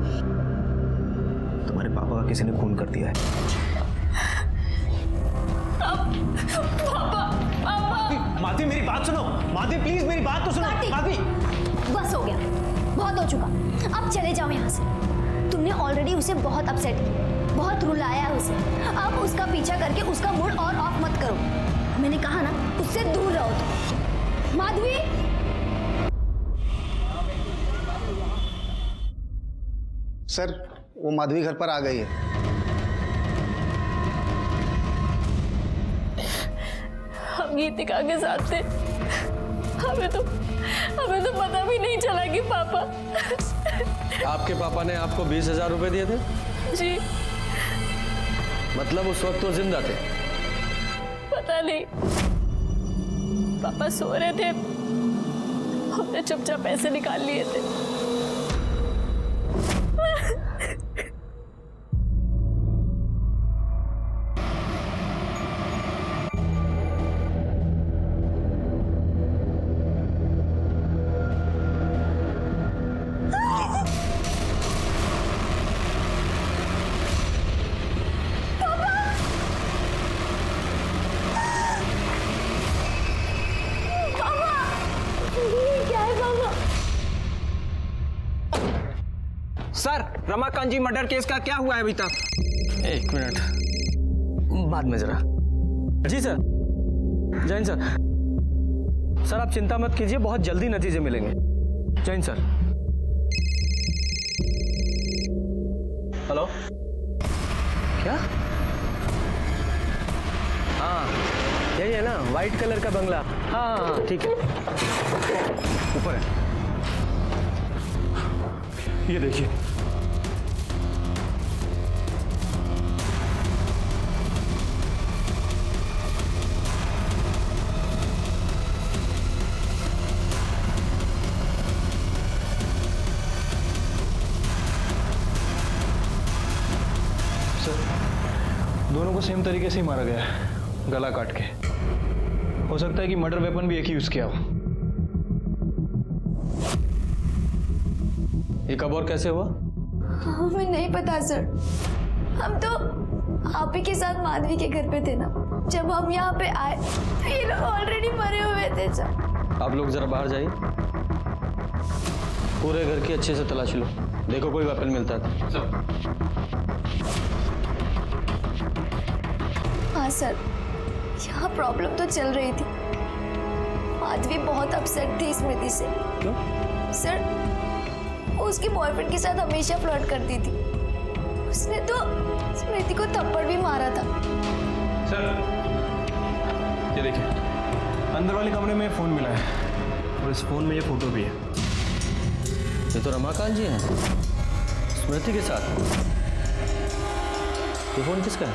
तुम्हारे पापा का किसी ने खून कर दिया है। माधवी, मेरी बात सुनो। माधवी, प्लीज मेरी बात तो सुनो। माधवी, बस हो गया, बहुत हो चुका। अब चले जाओ यहाँ से। तुमने ऑलरेडी उसे बहुत अपसेट किया, बहुत रुलाया है उसे। अब उसका पीछा करके उसका मूड और ऑफ मत करो। मैंने कहा ना, उससे दूर रहो तुम। माधवी, सर, वो माधवी घर पर आ गई है। हम गीतिका के साथ थे। हमें तो पता भी नहीं चला कि पापा। आपके पापा ने आपको 20,000 रुपए दिए थे? जी। मतलब उस वक्त वो जिंदा थे? पता नहीं, पापा सो रहे थे, हमने चुपचाप पैसे निकाल लिए थे। सर, रमाकांत जी मर्डर केस का क्या हुआ है अभी तक? 1 मिनट, बाद में जरा। जी सर, जैन सर। सर आप चिंता मत कीजिए, बहुत जल्दी नतीजे मिलेंगे। जैन सर। हेलो, क्या? हाँ यही है ना, वाइट कलर का बंगला। हाँ हाँ ठीक है, ऊपर है, ये देखिए। दोनों को सेम तरीके से ही मारा गया है, गला काट के। हो सकता है कि मर्डर वेपन भी एक ही यूज किया हो। ये कब और कैसे हुआ? हमें नहीं पता सर, हम तो आप ही के साथ माधवी के घर पे थे ना। जब हम यहाँ पे आए तो ये लोग ऑलरेडी मरे हुए थे सर। आप लोग जरा बाहर जाइए, पूरे घर की अच्छे से तलाशी लो, देखो कोई वेपन मिलता है। हाँ सर, यहाँ प्रॉब्लम तो चल रही थी। माधवी बहुत अपसेट थी स्मृति से। क्यों? सर, वो उसके बॉयफ्रेंड के साथ हमेशा फ्लर्ट करती थी। उसने तो स्मृति को थप्पड़ भी मारा था। सर, ये देखिए, अंदर वाले कमरे में फोन मिला है और इस फोन में ये फोटो भी है। ये तो रमाकांत जी हैं, स्मृति के साथ। ये फोन किसका है?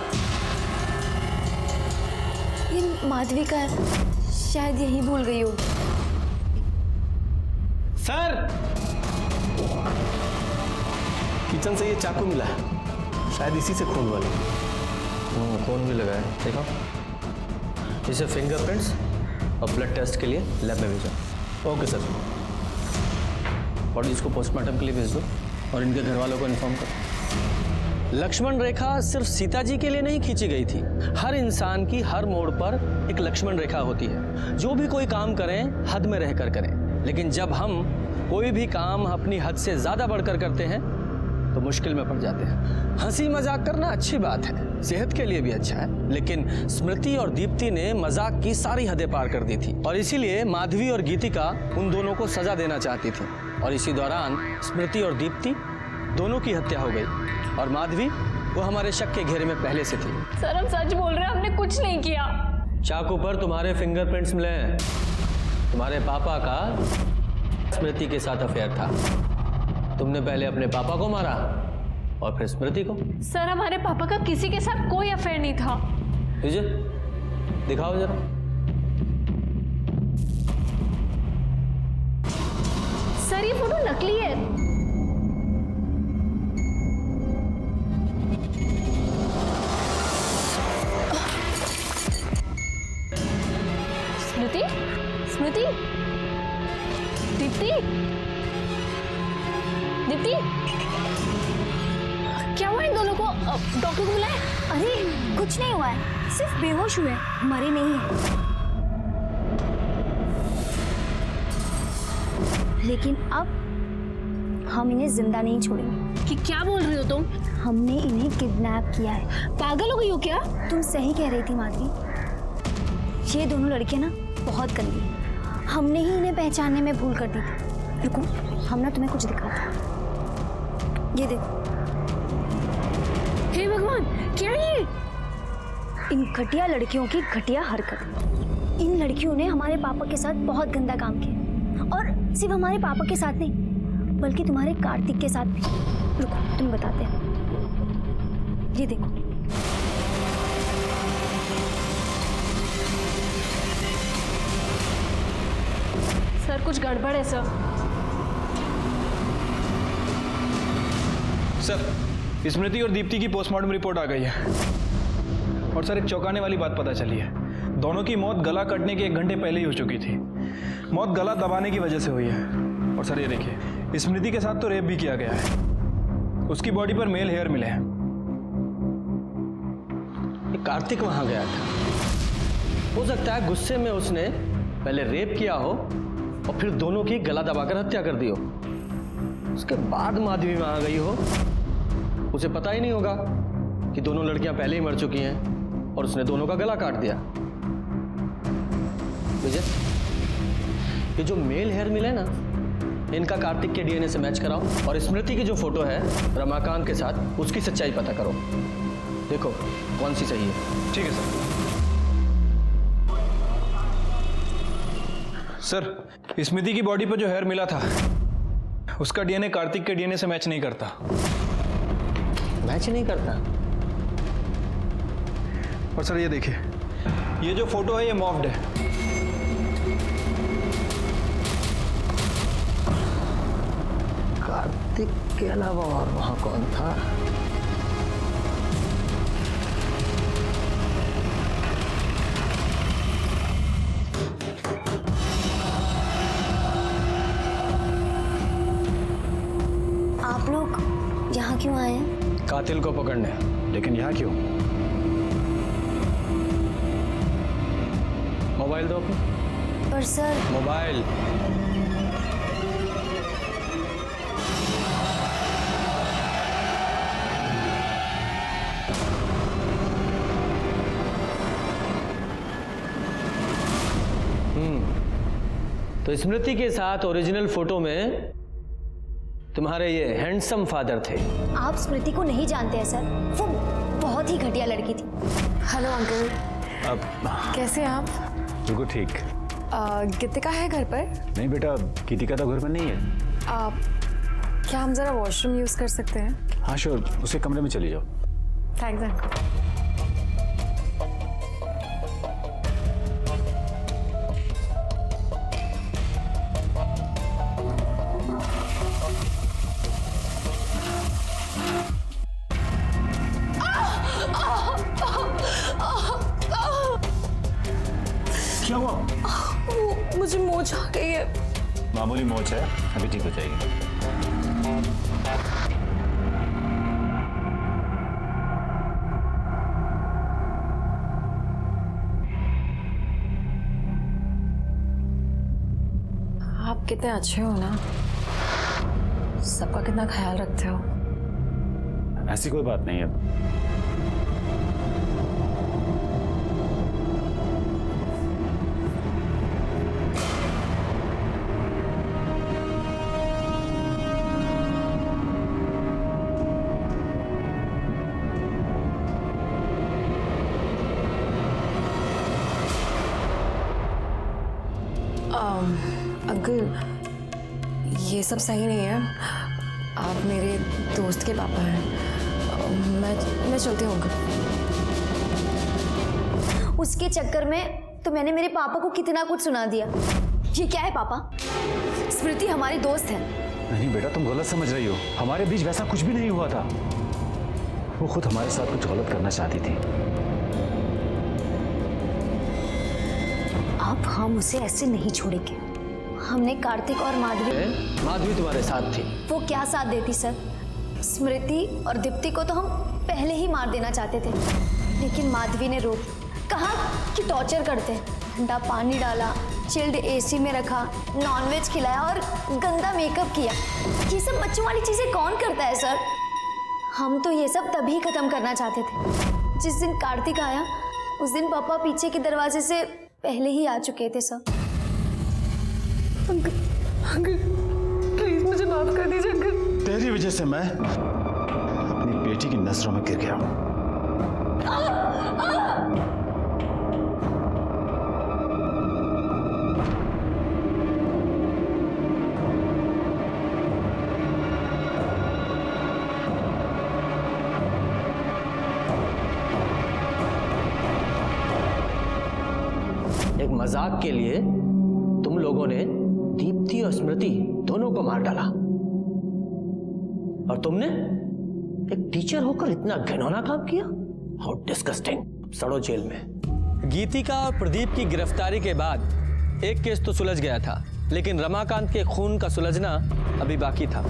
ये माधवी का है, शायद यही भूल गई होगी। सर, किचन से ये चाकू मिला है, शायद इसी से खून वाला। खून भी लगा है, देखो। इसे फिंगरप्रिंट्स और ब्लड टेस्ट के लिए लैब में भेजो। Okay sir. और इसको पोस्टमार्टम के लिए भेज दो और इनके घर वालों को इन्फॉर्म करो। लक्ष्मण रेखा सिर्फ सीता जी के लिए नहीं खींची गई थी। हर इंसान की हर मोड़ पर एक लक्ष्मण रेखा होती है। जो भी कोई काम करें, हद में रहकर करें। लेकिन जब हम कोई भी काम अपनी हद से ज्यादा बढ़कर करते हैं तो मुश्किल में पड़ जाते हैं। हंसी मजाक करना अच्छी बात है, सेहत के लिए भी अच्छा है, लेकिन स्मृति और दीप्ति ने मजाक की सारी हदें पार कर दी थी और इसीलिए माधवी और गीतिका उन दोनों को सजा देना चाहती थी। और इसी दौरान स्मृति और दीप्ति दोनों की हत्या हो गई और माधवी वो हमारे शक के घेरे में पहले से थी। सर हम सच बोल रहे हैं, हमने कुछ नहीं किया। चाकू पर तुम्हारे फिंगरप्रिंट्स मिले हैं। तुम्हारे पापा का स्मृति के साथ अफेयर था। तुमने पहले अपने पापा को मारा और फिर स्मृति को। सर हमारे पापा का किसी के साथ कोई अफेयर नहीं था। विजय, दिखाओ जरा। सर ये फोटो नकली है। स्मृति, स्मृति, दीप्ति, दीप्ति, क्या हुआ इन दोनों को? डॉक्टर को बुलाए? अरे कुछ नहीं हुआ है, सिर्फ बेहोश हुए, मरे नहीं है। लेकिन अब हम इन्हें जिंदा नहीं छोड़ेंगे। कि क्या बोल रही हो तुम? हमने इन्हें किडनैप किया है। पागल हो गई हो क्या? तुम सही कह रही थी माधवी, ये दोनों लड़कियां ना बहुत गंदी हैं। हमने ही इन्हें पहचानने में भूल कर दी थी। रुको, हम ना तुम्हें कुछ दिखाते हैं। ये देखो। हे भगवान, क्या ये? इन घटिया लड़कियों की घटिया हरकत। इन लड़कियों ने हमारे पापा के साथ बहुत गंदा काम किया और सिर्फ हमारे पापा के साथ नहीं बल्कि तुम्हारे कार्तिक के साथ भी। रुको तुम्हें बताते हैं। ये देखो, सर कुछ गड़बड़ है सर। सर, स्मृति और दीप्ति की पोस्टमार्टम रिपोर्ट आ गई है और सर एक चौंकाने वाली बात पता चली है। दोनों की मौत गला कटने के 1 घंटे पहले ही हो चुकी थी। मौत गला दबाने की वजह से हुई है। और सर ये देखिए, स्मृति के साथ तो रेप भी किया गया है। उसकी बॉडी पर मेल हेयर मिले हैं। ये कार्तिक वहां गया था, हो सकता है गुस्से में उसने पहले रेप किया हो और फिर दोनों की गला दबाकर हत्या कर दी हो। उसके बाद माधवी वहां गई हो, उसे पता ही नहीं होगा कि दोनों लड़कियां पहले ही मर चुकी हैं और उसने दोनों का गला काट दिया। विजय, ये जो मेल हेयर मिले ना, इनका कार्तिक के डीएनए से मैच कराओ और स्मृति की जो फोटो है रमाकांत के साथ उसकी सच्चाई पता करो। देखो कौन सी सही है। ठीक है सर। सर, स्मृति की बॉडी पर जो हेयर मिला था उसका डीएनए कार्तिक के डीएनए से मैच नहीं करता। मैच नहीं करता? और सर ये देखिए, ये जो फोटो है ये मॉफ्ड है। कार्तिक के अलावा और वहां कौन था? आप लोग यहाँ क्यों आए हैं? कातिल को पकड़ने। लेकिन यहाँ क्यों? मोबाइल दो अपना। पर सर मोबाइल। तो स्मृति के साथ ओरिजिनल फोटो में तुम्हारे ये हैंडसम फादर थे। आप स्मृति को नहीं जानते हैं सर, वो बहुत ही घटिया लड़की थी। हेलो अंकल, अब कैसे हैं आप? बिल्कुल ठीक। गीतिका है घर पर? नहीं बेटा, गीतिका तो घर पर नहीं है। क्या हम जरा वॉशरूम यूज कर सकते हैं? हाँ श्योर, उसके कमरे में चली जाओ। Thanks uncle. क्या हुआ? मुझे मोच आ गई है। मामूली मोच है, अभी ठीक हो जाएगी। आप कितने अच्छे हो ना, सबका कितना ख्याल रखते हो। ऐसी कोई बात नहीं है। अंकल, ये सब सही नहीं है। आप मेरे दोस्त के पापा हैं। मैं चलती हूँ अंकल। उसके चक्कर में तो मैंने मेरे पापा को कितना कुछ सुना दिया। ये क्या है पापा? स्मृति हमारी दोस्त है। नहीं बेटा, तुम गलत समझ रही हो। हमारे बीच वैसा कुछ भी नहीं हुआ था। वो खुद हमारे साथ कुछ गलत करना चाहती थी। अब हम उसे ऐसे नहीं छोड़ेंगे। हमने कार्तिक और माधवी तुम्हारे साथ थी। वो क्या साथ देती सर? स्मृति और दीप्ति को तो हम पहले ही मार देना चाहते थे, लेकिन माधवी ने रोक, कहा कि टॉर्चर करते। ठंडा पानी डाला, चिल्ड एसी में रखा, नॉनवेज खिलाया और गंदा मेकअप किया। ये सब बच्चों वाली चीजें कौन करता है सर? हम तो ये सब तभी खत्म करना चाहते थे। जिस दिन कार्तिक आया उस दिन पापा पीछे के दरवाजे से पहले ही आ चुके थे सर। अंकल प्लीज मुझे माफ कर दीजिए अंकल। तेरी वजह से मैं अपनी बेटी की नजरों में गिर गया हूं। एक मजाक के लिए तुम लोगों ने दीप्ति और स्मृति दोनों को मार डाला, और तुमने एक टीचर होकर इतना घिनौना काम किया। How disgusting. सड़ो जेल में। गीतिका और प्रदीप की गिरफ्तारी के बाद एक केस तो सुलझ गया था, लेकिन रमाकांत के खून का सुलझना अभी बाकी था।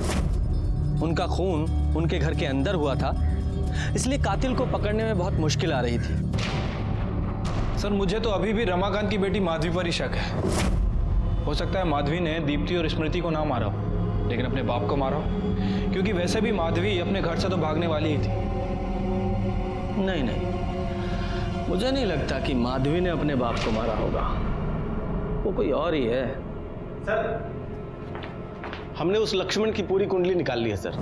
उनका खून उनके घर के अंदर हुआ था, इसलिए कातिल को पकड़ने में बहुत मुश्किल आ रही थी। सर, मुझे तो अभी भी रमाकांत की बेटी माधवी पर ही शक है। हो सकता है माधवी ने दीप्ति और स्मृति को ना मारा हो, लेकिन अपने बाप को मारा हो, क्योंकि वैसे भी माधवी अपने घर से तो भागने वाली ही थी। नहीं नहीं, मुझे नहीं लगता कि माधवी ने अपने बाप को मारा होगा। वो कोई और ही है। सर, हमने उस लक्ष्मण की पूरी कुंडली निकाल ली है सर।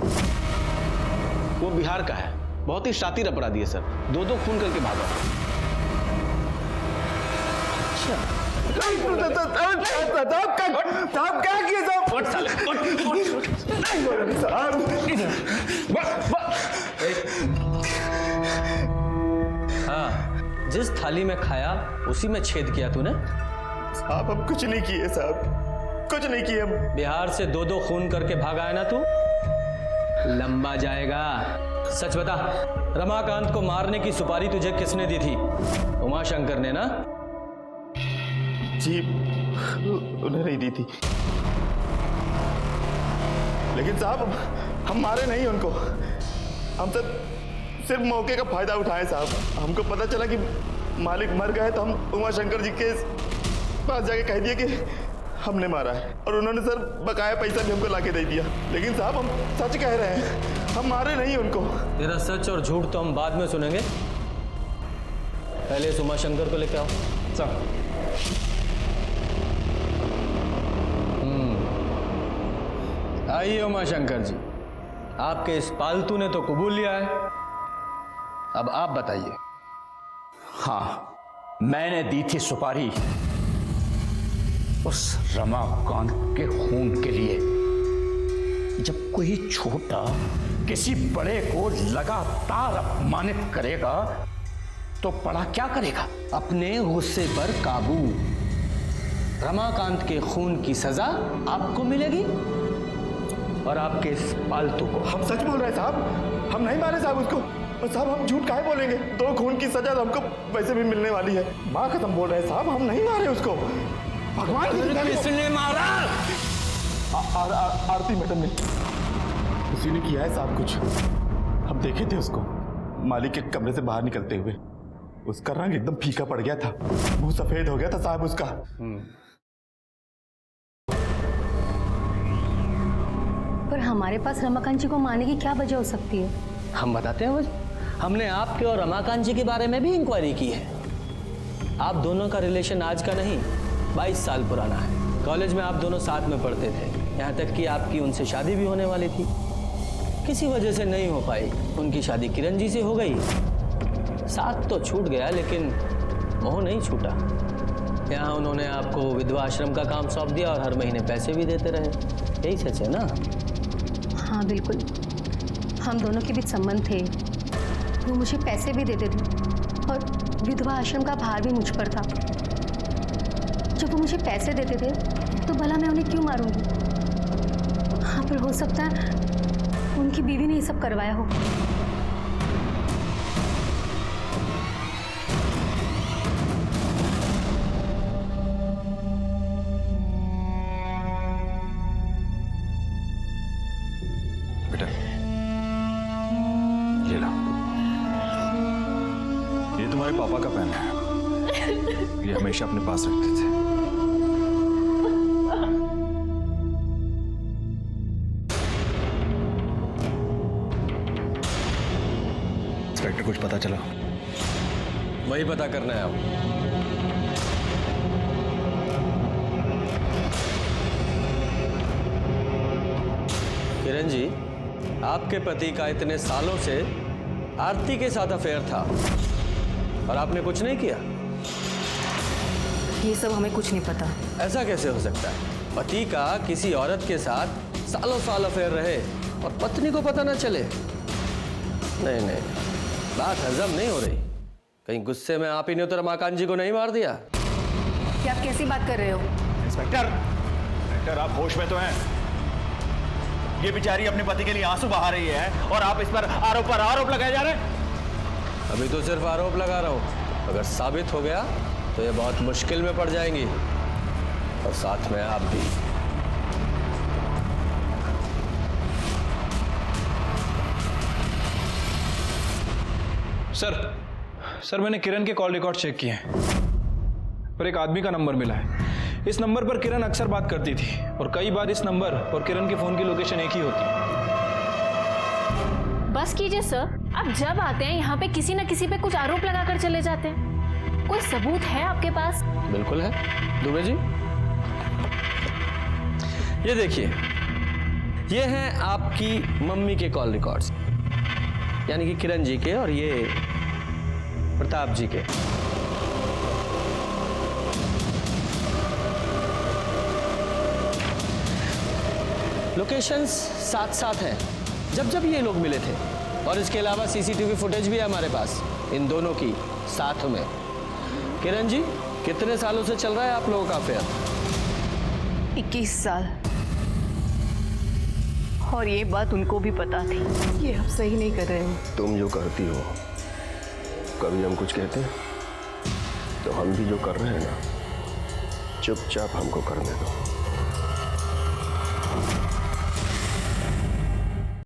वो बिहार का है, बहुत ही शातिर अपराधी है सर, 2-2 खून करके भागा। साहब क्या किए हाँ, जिस थाली में खाया उसी में छेद किया तूने। साहब हम कुछ नहीं किए साहब, कुछ नहीं किए हम। बिहार से 2-2 खून करके भागा है ना तू, लंबा जाएगा। सच बता, रमाकांत को मारने की सुपारी तुझे किसने दी थी? उमाशंकर ने ना? जी उन्हें नहीं दी थी, लेकिन साहब हम मारे नहीं उनको, हम सब सिर्फ मौके का फायदा उठाए साहब। हमको पता चला कि मालिक मर गए तो हम उमाशंकर जी के पास जाके कह दिए कि हमने मारा है, और उन्होंने सर बकाया पैसा भी हमको लाके दे दिया। लेकिन साहब हम सच कह रहे हैं, हम मारे नहीं उनको। तेरा सच और झूठ तो हम बाद में सुनेंगे, पहले इस उमाशंकर को लेके आओ। सर आइए उमाशंकर जी, आपके इस पालतू ने तो कबूल लिया है, अब आप बताइए। हाँ, मैंने दी थी सुपारी उस रमाकांत के खून के लिए। जब कोई छोटा किसी बड़े को लगातार अपमानित करेगा तो बड़ा क्या करेगा? अपने गुस्से पर काबू। रमाकांत के खून की सजा आपको मिलेगी और आपके इस पालतू को। हम सच बोल रहे हैं साहब, हम नहीं मारे साहब उसको। और साहब हम झूठ काहे बोलेंगे? 2 खून की सजा तो हमको वैसे भी मिलने वाली है। माँ कसम बोल रहे हैं साहब, हम नहीं मारे उसको। भगवान किसने मारा? आरती मैडम ने, उसी ने किया है साहब कुछ। हम देखे थे उसको मालिक के कमरे से बाहर निकलते हुए, उसका रंग एकदम फीका पड़ गया था, मुंह सफेद हो गया था साहब उसका। पर हमारे पास रमाकांत जी को मारने की क्या वजह हो सकती है? हम बताते हैं वजह। हमने आपके और रमाकांत जी के बारे में भी इंक्वायरी की है। आप दोनों का रिलेशन आज का नहीं, 22 साल पुराना है। कॉलेज में आप दोनों साथ में पढ़ते थे, यहाँ तक कि आपकी उनसे शादी भी होने वाली थी। किसी वजह से नहीं हो पाई, उनकी शादी किरण जी से हो गई। साथ तो छूट गया लेकिन मोह नहीं छूटा। यहाँ उन्होंने आपको विधवा आश्रम का काम सौंप दिया और हर महीने पैसे भी देते रहे। यही सच है ना? हाँ बिल्कुल, हम दोनों के बीच संबंध थे। वो मुझे पैसे भी देते थे और विधवा आश्रम का भार भी मुझ पर था। जब वो मुझे पैसे देते थे तो भला मैं उन्हें क्यों मारूंगी? हाँ, पर हो सकता है उनकी बीवी ने ये सब करवाया हो। बेटा ये लो, ये तुम्हारे पापा का पेन है, ये हमेशा अपने पास रखते थे। इंस्पेक्टर कुछ पता चला? वही पता करना है अब। किरण जी, आपके पति का इतने सालों से आरती के साथ अफेयर था और आपने कुछ नहीं किया? ये सब हमें कुछ नहीं पता। ऐसा कैसे हो सकता है? पति का किसी औरत के साथ सालों साल अफेयर रहे और पत्नी को पता ना चले? नहीं नहीं, बात हजम नहीं हो रही। कहीं गुस्से में आप ही ने तो रमाकांत जी को नहीं मार दिया? क्या आप कैसी बात कर रहे हो? इंस्पेक्टर आप होश में तो हैं? ये बेचारी अपने पति के लिए आंसू बहा रही है और आप इस पर आरोप लगाए जा रहे हैं। अभी तो सिर्फ आरोप लगा रहा हूं, अगर साबित हो गया तो ये बहुत मुश्किल में पड़ जाएंगी और साथ में आप भी। सर मैंने किरण के कॉल रिकॉर्ड चेक किए हैं, पर एक आदमी का नंबर मिला है। इस नंबर पर किरण अक्सर बात करती थी और कई बार इस नंबर और किरण के फोन की लोकेशन एक ही होती है। बस कीजिए सर, आप जब आते हैं यहाँ पे किसी न किसी पे कुछ आरोप लगाकर चले जाते हैं। कोई सबूत है आपके पास? बिल्कुल है दुबे जी। ये देखिए, ये हैं आपकी मम्मी के कॉल रिकॉर्ड्स, यानी कि किरण जी के और ये प्रताप जी के। लोकेशंस साथ साथ हैं जब जब ये लोग मिले थे, और इसके अलावा सीसीटीवी फुटेज भी है हमारे पास इन दोनों की साथ में। किरण जी, कितने सालों से चल रहा है आप लोगों का अफेयर? 21 साल। और ये बात उनको भी पता थी। ये आप सही नहीं कर रहे हो। तुम जो करती हो, कभी हम कुछ कहते हैं तो हम भी जो कर रहे हैं ना, चुपचाप हमको करने दो।